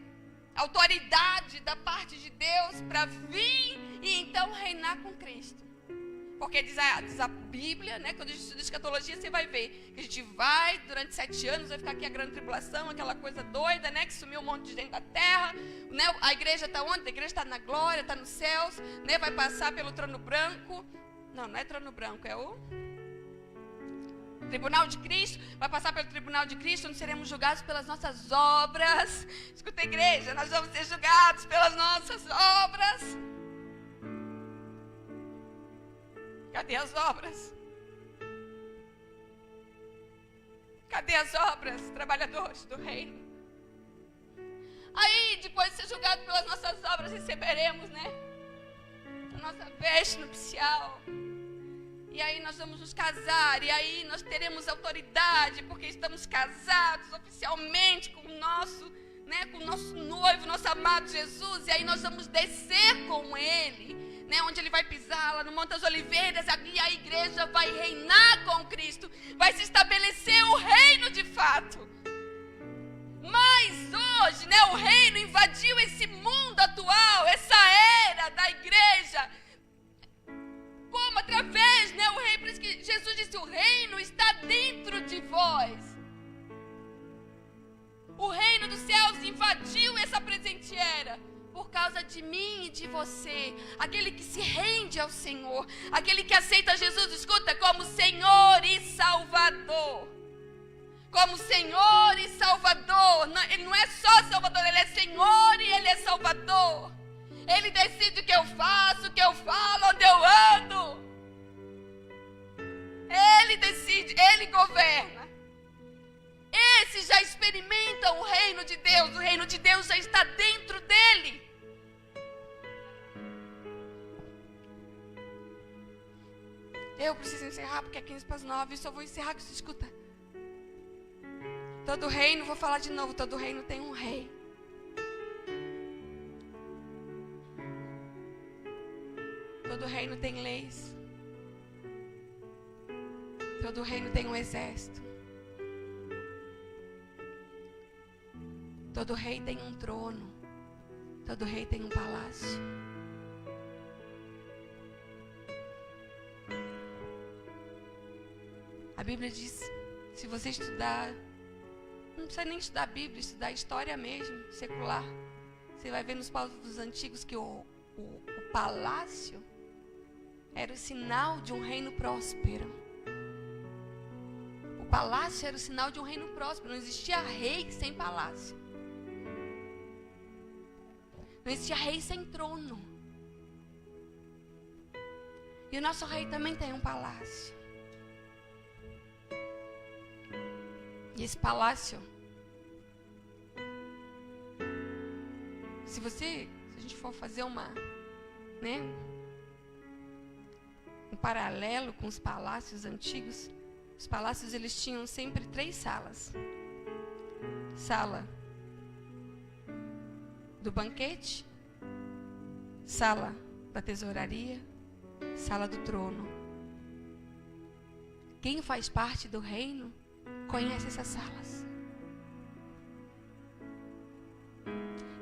autoridade da parte de Deus para vir e então reinar com Cristo. Porque diz a Bíblia, né, quando a gente estuda escatologia, você vai ver que a gente vai, durante 7 anos, vai ficar aqui a grande tribulação, aquela coisa doida, né, que sumiu um monte de gente da terra, né, a igreja está onde? A igreja está na glória, está nos céus, né, vai passar pelo trono branco. Não é trono branco, é o tribunal de Cristo, vai passar pelo tribunal de Cristo, onde seremos julgados pelas nossas obras. Escuta, igreja, nós vamos ser julgados pelas nossas obras. Cadê as obras? Cadê as obras, trabalhadores do reino? Aí, depois de ser julgado pelas nossas obras, receberemos, né, a nossa veste nupcial. E aí nós vamos nos casar, e aí nós teremos autoridade, porque estamos casados oficialmente com o nosso, né, com o nosso noivo, nosso amado Jesus. E aí nós vamos descer com Ele, né, onde Ele vai pisar, lá no Monte das Oliveiras. E a igreja vai reinar com Cristo, vai se estabelecer o reino de fato. Mas hoje, né, o reino invadiu esse mundo atual, essa era da igreja. Como? Através, né, o reino, por isso que Jesus disse, o reino está dentro de vós. O reino dos céus invadiu essa presente era por causa de mim e de você. Aquele que se rende ao Senhor, aquele que aceita Jesus, escuta, como Senhor e Salvador. Como Senhor e Salvador. Ele não é só Salvador, Ele é Senhor e Ele é Salvador. Ele decide o que eu faço, o que eu falo, onde eu ando. Ele decide, Ele governa. Esses já experimentam o reino de Deus. O reino de Deus já está dentro dele. Eu preciso encerrar porque é 8:45. Eu só vou encerrar que você escuta. Todo reino, vou falar de novo, todo reino tem um rei. Todo reino tem leis. Todo reino tem um exército. Todo rei tem um trono. Todo rei tem um palácio. A Bíblia diz, se você estudar, não precisa nem estudar a Bíblia, estudar a história mesmo, secular. Você vai ver nos povos antigos que o palácio era o sinal de um reino próspero. O palácio era o sinal de um reino próspero. Não existia rei sem palácio. Não existia rei sem trono. E o nosso rei também tem um palácio. E esse palácio, se a gente for fazer um paralelo com os palácios antigos, os palácios eles tinham sempre 3 salas. Sala do banquete, sala da tesouraria, sala do trono. Quem faz parte do reino conhece essas salas.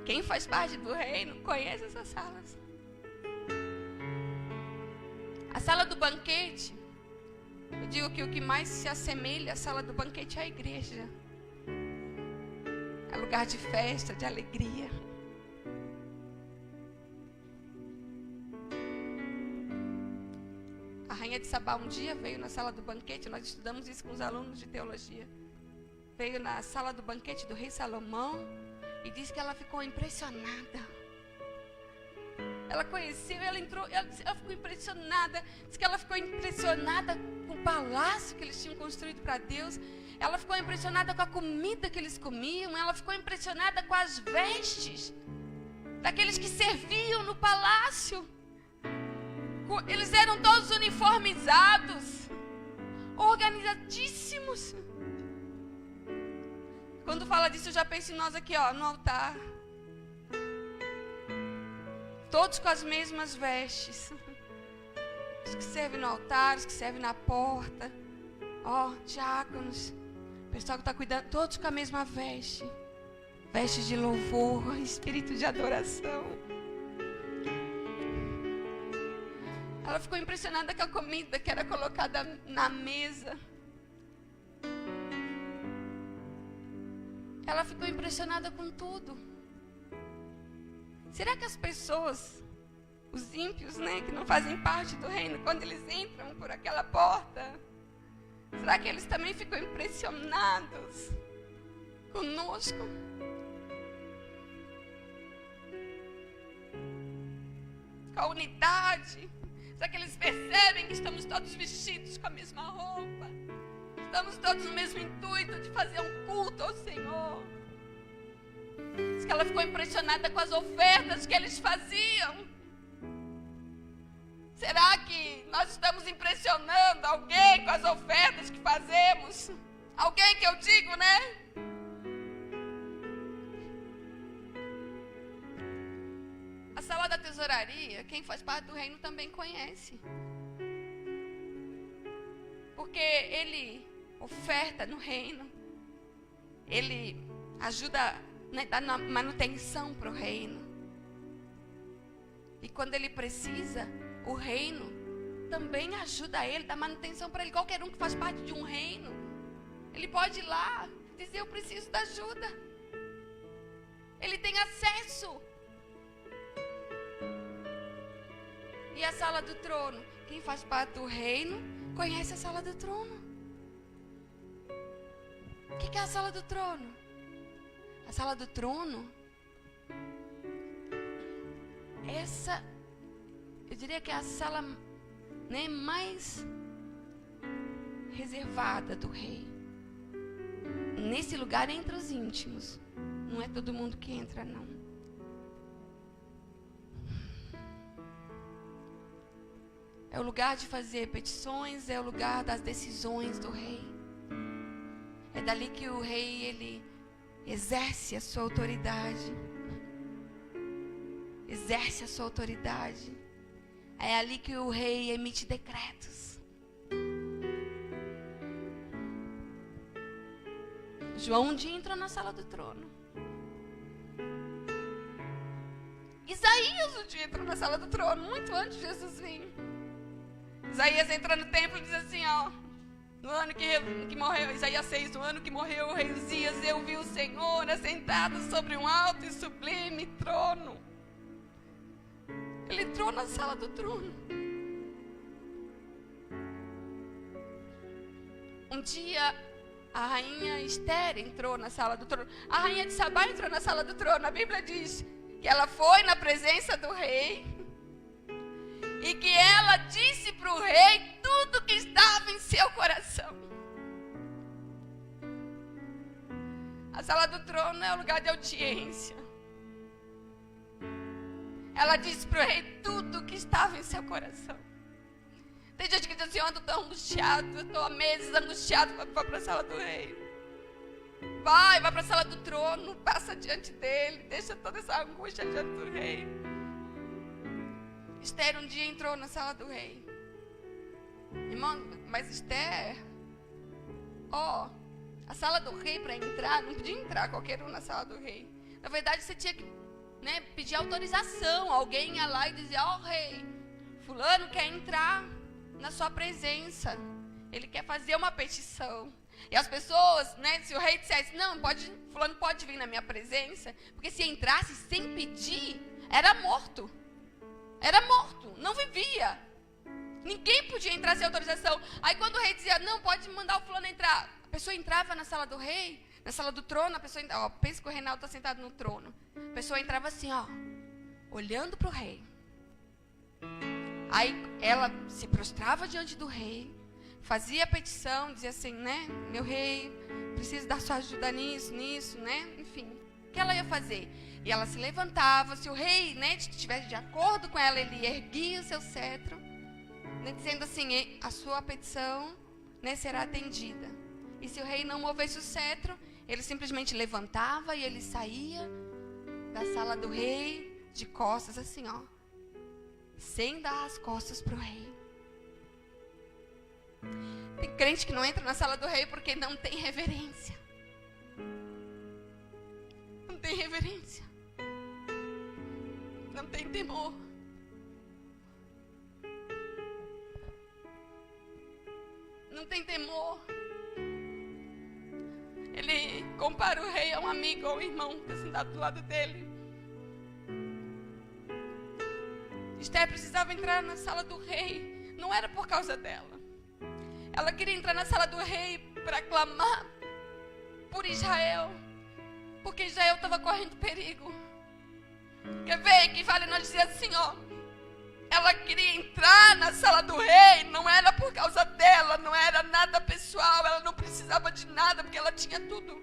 Quem faz parte do reino conhece essas salas. A sala do banquete, eu digo que o que mais se assemelha à sala do banquete é a igreja. É lugar de festa, de alegria. A rainha de Sabá um dia veio na sala do banquete, nós estudamos isso com os alunos de teologia. Veio na sala do banquete do rei Salomão e disse que ela ficou impressionada. Ela conheceu, ela entrou, ela ficou impressionada. Diz que ela ficou impressionada com o palácio que eles tinham construído para Deus. Ela ficou impressionada com a comida que eles comiam. Ela ficou impressionada com as vestes daqueles que serviam no palácio. Eles eram todos uniformizados, organizadíssimos. Quando fala disso, eu já penso em nós aqui, no altar. Todos com as mesmas vestes. Os que servem no altar, os que servem na porta. Diáconos. O pessoal que está cuidando, todos com a mesma veste. Veste de louvor, espírito de adoração. Ela ficou impressionada com a comida que era colocada na mesa. Ela ficou impressionada com tudo. Será que as pessoas, os ímpios, que não fazem parte do reino, quando eles entram por aquela porta, será que eles também ficam impressionados conosco? Com a unidade? Será que eles percebem que estamos todos vestidos com a mesma roupa? Estamos todos no mesmo intuito de fazer um culto ao Senhor. Diz que ela ficou impressionada com as ofertas que eles faziam. Será que nós estamos impressionando alguém com as ofertas que fazemos? Alguém que eu digo, A sala da tesouraria, quem faz parte do reino também conhece. Porque ele oferta no reino. Ele ajuda, dá manutenção para o reino. E quando ele precisa, o reino também ajuda ele, dá manutenção para ele. Qualquer um que faz parte de um reino, ele pode ir lá dizer: eu preciso da ajuda. Ele tem acesso. E a sala do trono, quem faz parte do reino conhece a sala do trono. O que é a sala do trono? A sala do trono, eu diria que é a sala mais reservada do rei. Nesse lugar entra os íntimos. Não é todo mundo que entra, não. É o lugar de fazer petições, é o lugar das decisões do rei. É dali que o rei, ele exerce a sua autoridade. Exerce a sua autoridade. É ali que o rei emite decretos. João um dia entrou na sala do trono. Isaías um dia entrou na sala do trono, muito antes de Jesus vir. Isaías entra no templo e diz assim, no ano que morreu, Isaías 6, no ano que morreu o rei Uzias, eu vi o Senhor assentado sobre um alto e sublime trono. Ele entrou na sala do trono. Um dia a rainha Esther entrou na sala do trono. A rainha de Sabá entrou na sala do trono. A Bíblia diz que ela foi na presença do rei e que ela disse para o rei tudo que estava em seu coração. A sala do trono é o lugar de audiência. Ela disse para o rei tudo o que estava em seu coração. Tem gente que diz assim, eu ando tão angustiado, eu estou há meses angustiado, vai para a sala do rei. Vai para a sala do trono, passa diante dele, deixa toda essa angústia diante do rei. Esther um dia entrou na sala do rei. Irmão, mas Esther, a sala do rei para entrar, não podia entrar qualquer um na sala do rei. Na verdade, você tinha que pedir autorização. Alguém ia lá e dizia, rei, fulano quer entrar na sua presença. Ele quer fazer uma petição. E as pessoas, se o rei dissesse, não, fulano pode vir na minha presença, porque se entrasse sem pedir, era morto. Era morto, não vivia. Ninguém podia entrar sem autorização. Aí quando o rei dizia, não, pode mandar o fulano entrar, a pessoa entrava na sala do rei, na sala do trono, a pessoa entrava, pensa que o Reinaldo está sentado no trono. A pessoa entrava assim, olhando para o rei. Aí ela se prostrava diante do rei, fazia a petição, dizia assim, meu rei, preciso da sua ajuda nisso, enfim. O que ela ia fazer? E ela se levantava, se o rei estivesse de acordo com ela, ele erguia o seu cetro dizendo assim, a sua petição será atendida. E se o rei não movesse o cetro, ele simplesmente levantava e ele saía da sala do rei de costas, assim, ó, sem dar as costas para o rei. Tem crente que não entra na sala do rei porque não tem reverência. Não tem reverência. Não tem temor. Não tem temor. Ele compara o rei a um amigo ou um irmão que está sentado do lado dele. Esther precisava entrar na sala do rei. Não era por causa dela. Ela queria entrar na sala do rei para clamar por Israel. Porque Israel estava correndo perigo. Quer ver que vale nós dizer assim, ó. Ela queria entrar na sala do rei, não era por causa dela, não era nada pessoal, ela não precisava de nada, porque ela tinha tudo.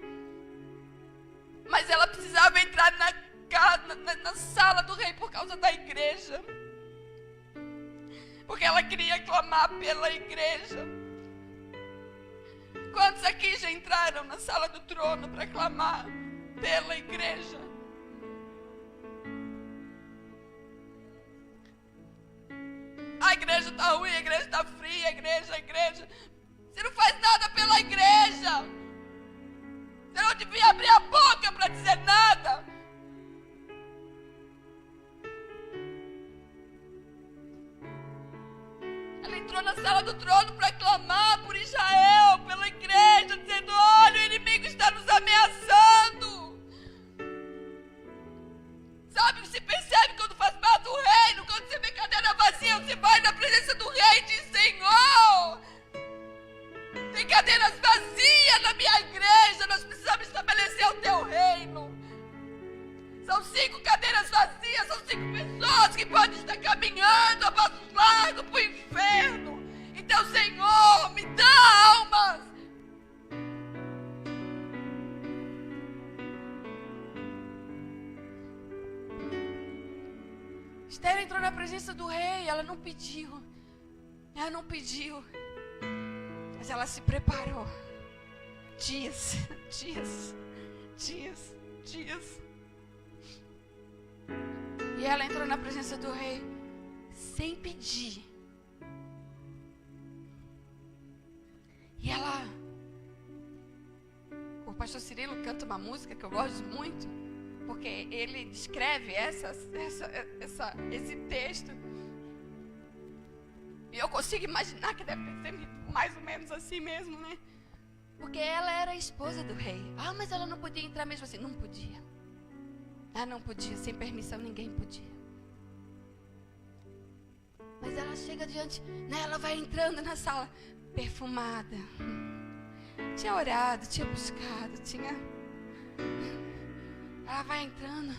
Mas ela precisava entrar na sala do rei por causa da igreja. Porque ela queria clamar pela igreja. Quantos aqui já entraram na sala do trono para clamar pela igreja? A igreja está ruim, a igreja está fria, a igreja. Você não faz nada pela igreja. Você não devia abrir a boca para dizer nada. Ela entrou na sala do trono para clamar por Israel, pela igreja, dizendo: olha, o inimigo está nos ameaçando. Sabe, você percebe quando faz parte do reino, quando você vê cadeira vazia, você vai na presença do rei e diz: Senhor, tem cadeiras vazias na minha igreja, nós precisamos estabelecer o teu reino. São 5 cadeiras vazias, são 5 pessoas que podem estar caminhando a passos largos para o inferno. Então, Senhor, me dá almas. Esther entrou na presença do rei, ela não pediu. Mas ela se preparou. Dias. E ela entrou na presença do rei sem pedir. E ela... O pastor Cirilo canta uma música que eu gosto muito, porque ele descreve esse texto. E eu consigo imaginar que deve ter sido mais ou menos assim mesmo, né? Porque ela era a esposa do rei. Ah, mas ela não podia entrar mesmo assim. Não podia. Ela não podia, sem permissão ninguém podia. Mas ela chega diante, né? Ela vai entrando na sala perfumada. Tinha orado, tinha buscado, Ela vai entrando.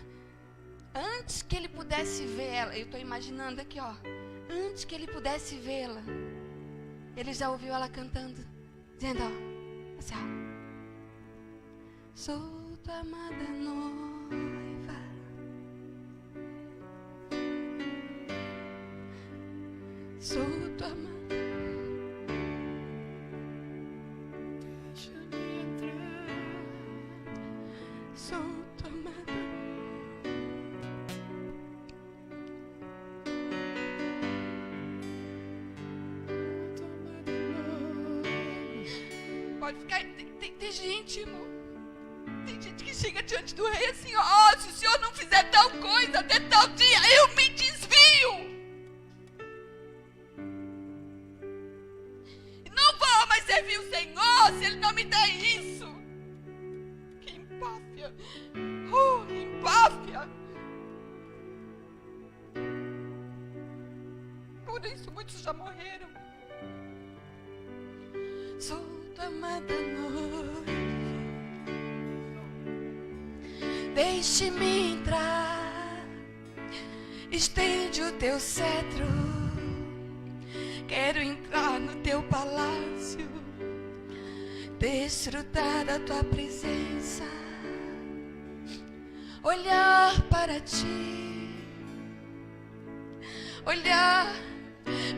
Antes que ele pudesse ver ela, eu estou imaginando aqui, ó. Antes que ele pudesse vê-la, ele já ouviu ela cantando, dizendo, ó, assim, ó: sou tua amada noiva, sou tua amada. Deixa-me entrar, sou tua amada. Pode ficar, tem gente, irmão. Tem gente que chega diante do rei assim, ó, se o senhor não fizer tal coisa até tal dia, eu me desvio. Não vou mais servir o Senhor se ele não me der isso. Que empáfia. Empáfia. Por isso muitos já morreram. Sou tua amada noiva, deixe-me entrar, estende o teu cetro, quero entrar no teu palácio, desfrutar da tua presença, olhar para ti, olhar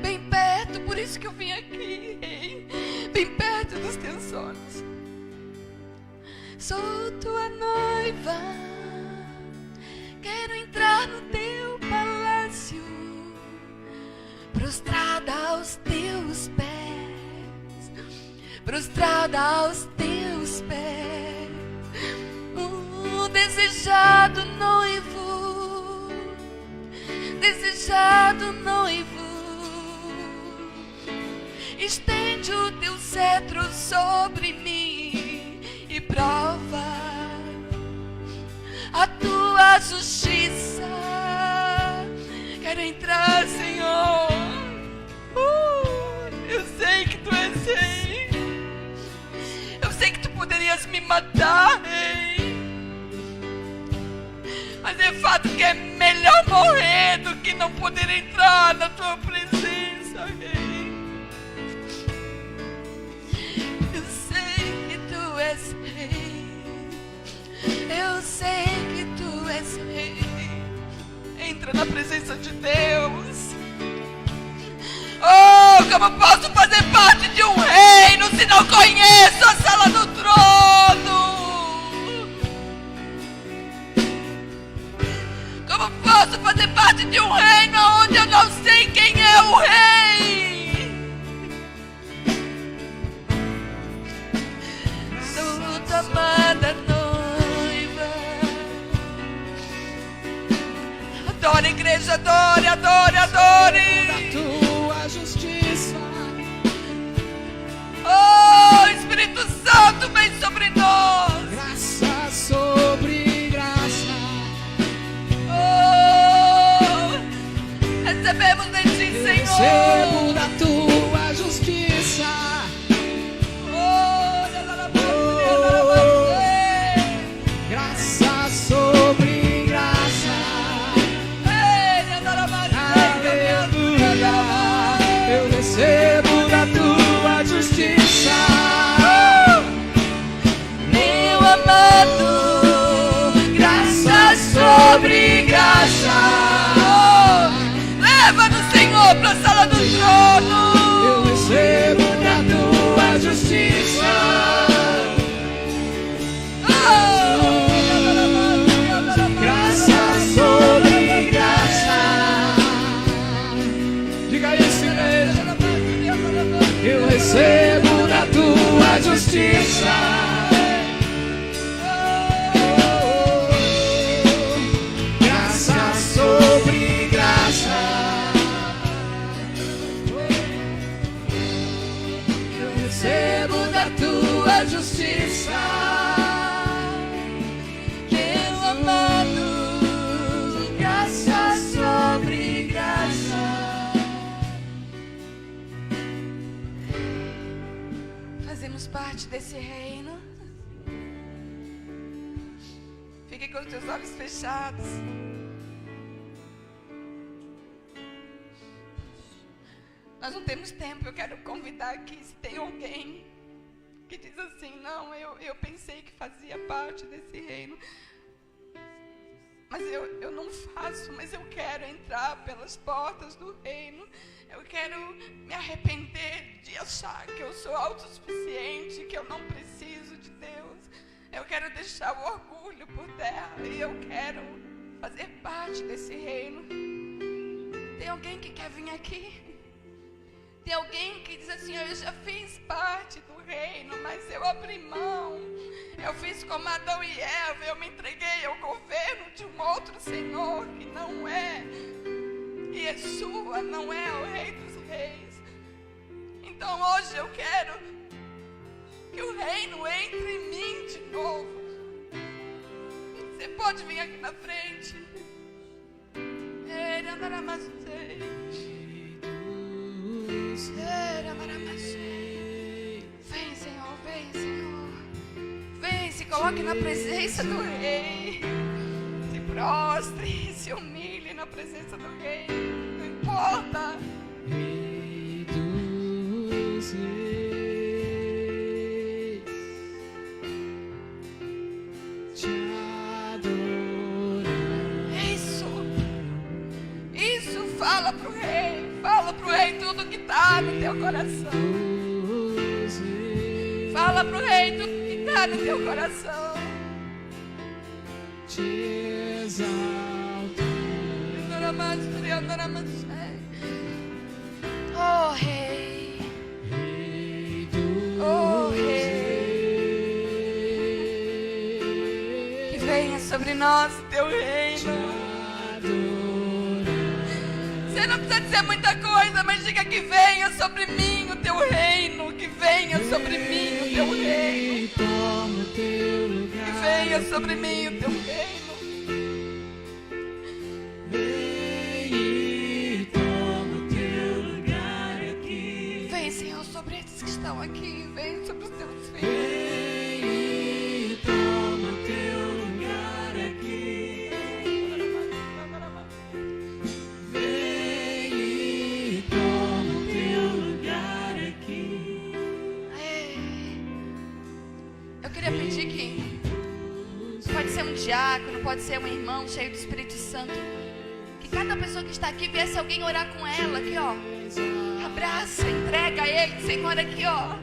bem perto perto, por isso que eu vim aqui, Rei, bem perto dos teus olhos. Sou tua noiva, quero entrar no teu palácio, prostrada aos teus pés, prostrada aos teus pés. Desejado noivo, desejado noivo, estende o teu cetro sobre mim e prova a tua justiça. Quero entrar, Senhor. Eu sei que tu és Rei. Eu sei que tu poderias me matar, Rei. Mas é fato que é melhor morrer do que não poder entrar na tua presença, Rei. Eu sei que tu és Rei. Eu sei que tu és Rei. Entra na presença de Deus. Oh, como posso fazer parte de um reino se não conheço a sala do trono? Como posso fazer parte de um reino onde eu não sei quem é o rei? Sou tua amada noiva. Adore, igreja, adore, adore, adore. Da tua justiça. Oh, Espírito Santo, vem sobre nós. Graça sobre graça. Recebemos em ti, Senhor. Recebo da tua justiça. Graça sobre graça. Aleluia. Eu recebo da tua justiça. Meu amado, graça sobre graça. Leva-nos, Senhor, para a sala do trono. Eu recebo da tua justiça. Graça sobre graça. Diga isso, igreja. Eu recebo da tua justiça. Graça sobre graça. Eu recebo da tua justiça. Meu amado, graça sobre graça. Fazemos parte desse reino. Fique com os teus olhos fechados. Nós não temos tempo. Eu quero convidar aqui, se tem alguém que diz assim: não, eu pensei que fazia parte desse reino, mas eu não faço, mas eu quero entrar pelas portas do reino. Eu quero me arrepender de achar que eu sou autossuficiente, que eu não preciso de Deus. Eu quero deixar o orgulho por terra e eu quero fazer parte desse reino. Tem alguém que quer vir aqui? Tem alguém que diz assim: eu já fiz parte do reino, mas eu abri mão. Eu fiz como Adão e Eva, eu me entreguei ao governo de um outro Senhor que não é Yeshua, não é o Rei dos Reis. Então hoje eu quero que o reino entre em mim de novo. Você pode vir aqui na frente. Vem, Senhor, vem, Senhor. Vem, se coloque na presença do Rei. Se prostre, se humilhe na presença do Rei. Não importa. Rei dos reis, te adoramos. Isso, fala pro Rei tudo que tá no coração. Fala pro rei tudo que está no teu coração. Te exalto. Oh, rei. Rei dos Oh, rei. Que venha sobre nós o teu reino. Você não precisa dizer muita coisa, mas diga que venha sobre mim o teu reino. Que venha sobre mim o teu reino. Que venha sobre mim o teu reino. Vem, Senhor, sobre esses que estão aqui. Vem sobre os teus filhos. Eu queria pedir que pode ser um diácono, pode ser um irmão cheio do Espírito Santo, que cada pessoa que está aqui viesse alguém orar com ela aqui, ó. Abraça, entrega a ele, Senhor, aqui, ó.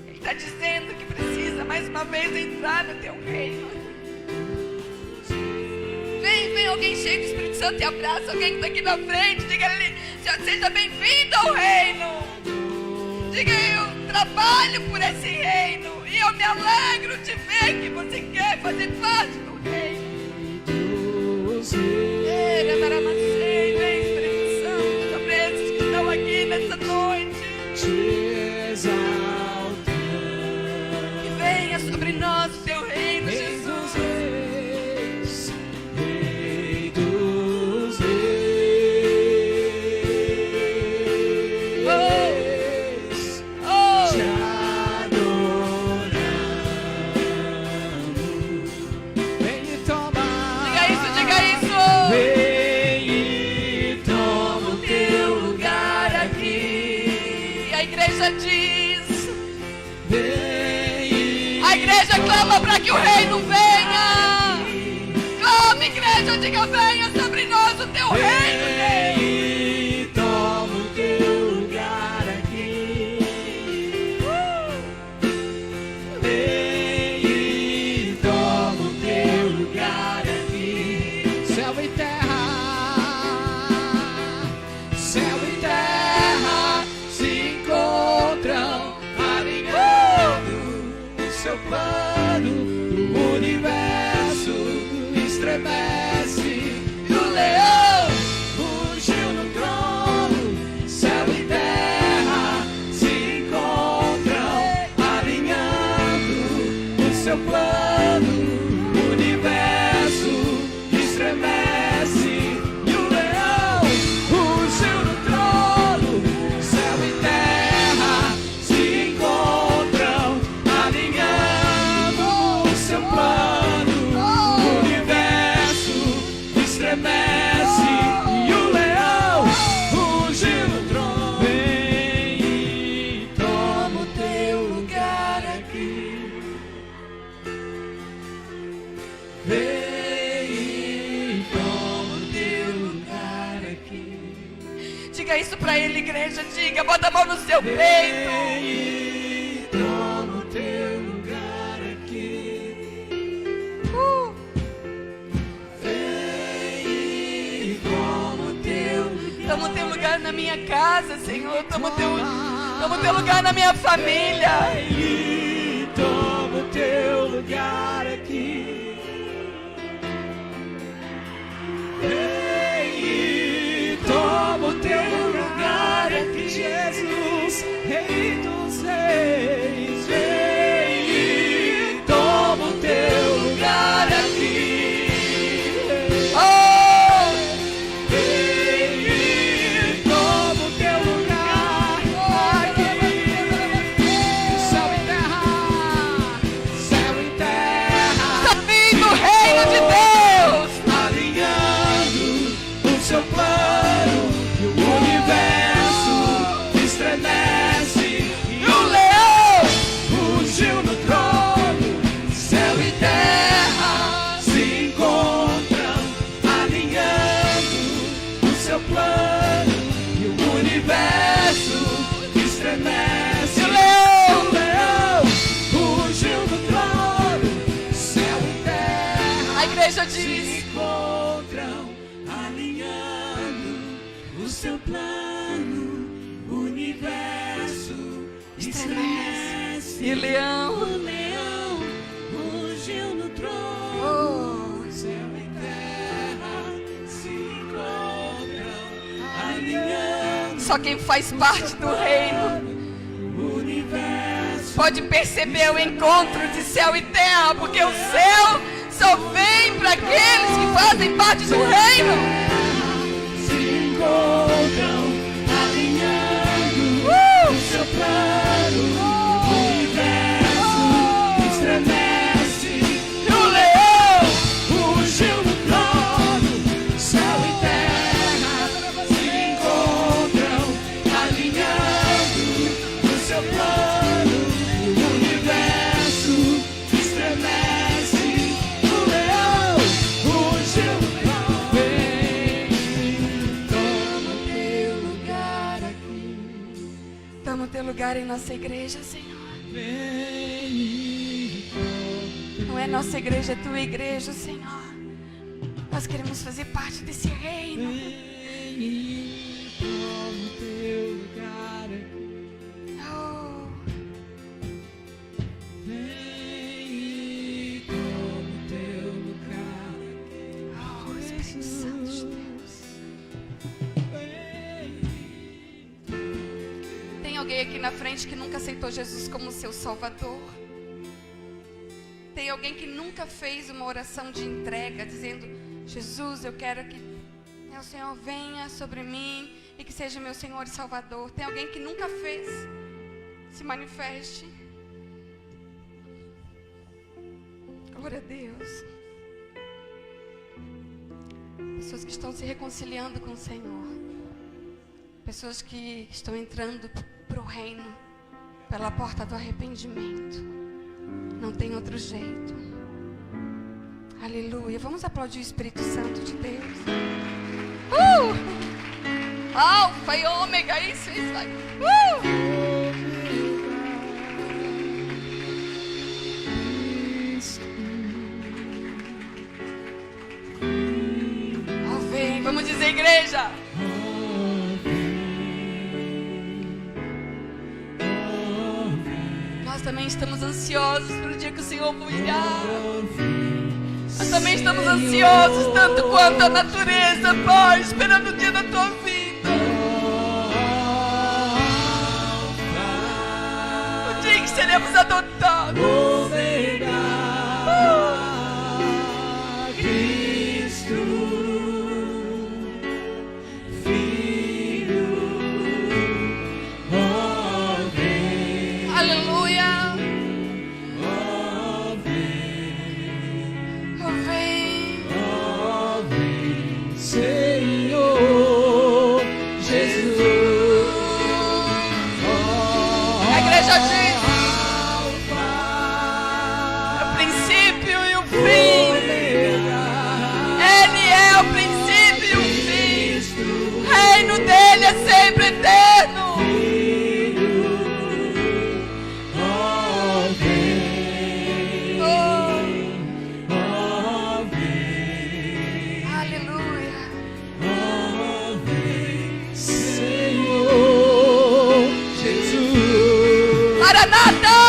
Ele está dizendo que precisa mais uma vez entrar no teu reino. Vem alguém cheio do Espírito Santo e abraça alguém que está aqui na frente. Diga ali, seja bem-vindo ao reino. Diga, eu trabalho por esse reino e eu me alegro de ver que você quer fazer parte do reino. Vem, Espírito Santo, sobre esses que estão aqui nessa noite. Te exalto. Que venha sobre nós o teu reino, Jesus. Rei dos reis. Oh, Te adoramos. Vem e toma. diga isso. Vem e toma o teu lugar aqui. E a igreja diz, Vem e a igreja clama para que o reino venha. Clama, igreja, diga, venha sobre nós o teu reino, Deus. Vem e toma o teu lugar aqui. Vem e toma o teu lugar aqui. Céu e terra se encontram alinhando o seu plano. O universo estremece e o leão fugiu no trono. Céu e terra se encontram alinhando o seu plano. O universo estremece e o leão fugiu no trono. Céu e terra se encontram alinhando o seu plano. O universo estremece e o leão fugiu no trono. Vem e toma o teu lugar aqui. Vem e toma o teu lugar aqui. Diga isso pra ele, igreja, diga, bota a mão no seu peito. Vem e toma o teu lugar aqui. Vem e toma o teu lugar. Toma o teu lugar na minha casa, Senhor. Toma o teu lugar na minha família. Vem e toma o teu lugar aqui. Vem e toma o teu lugar aqui, Jesus, Rei dos reis. Vem e toma o teu lugar aqui. Oh, Vem e toma o teu lugar aqui. Céu e terra, está vindo o reino de Deus. alinhando o seu plano. O universo estremece e estremece. E o leão rugiu no trono. oh, Céu e terra se encontram, alinhando. só quem faz parte do reino O universo pode perceber o encontro de céu e terra, porque o céu só vem para aqueles que fazem parte do reino. se encontram, alinhando o seu plano. O universo estremece. E o leão Rugiu no trono, céu e terra se encontram, alinhando o seu plano. O universo estremece. O leão rugiu no trono. Vem, toma teu lugar aqui. toma o teu lugar em nossa igreja, Senhor. Vem, Não é nossa igreja, é tua igreja, Senhor. Nós queremos fazer parte desse reino. vem, toma o teu lugar aqui. Oh, Vem, toma o teu lugar aqui. oh, Espírito Santo de Deus. Tem alguém aqui na frente que nunca aceitou Jesus como seu Salvador? Tem alguém que nunca fez uma oração de entrega, dizendo: Jesus, eu quero que o Senhor venha sobre mim e que seja meu Senhor e Salvador. Tem alguém que nunca fez? Se manifeste. Glória a Deus. Pessoas que estão se reconciliando com o Senhor. Pessoas que estão entrando para o reino pela porta do arrependimento. Não tem outro jeito. Aleluia. Vamos aplaudir o Espírito Santo de Deus. Alfa e ômega, isso aí. Vem, vamos dizer, igreja. Nós também estamos ansiosos pelo dia que o Senhor virá. Nós também estamos ansiosos, tanto quanto a natureza, Pai, esperando o dia da tua vinda. O dia em que seremos adotados. Cristo, Filho, oh vem, Aleluia. oh vem, Oh, vem. oh vem, Senhor Jesus. A igreja diz: Alfa, o princípio e o fim. Ele é o princípio e o fim. O reino dele é sempre eterno. oh vem, Oh, oh vem, aleluia. oh vem, Senhor Jesus. Maranata!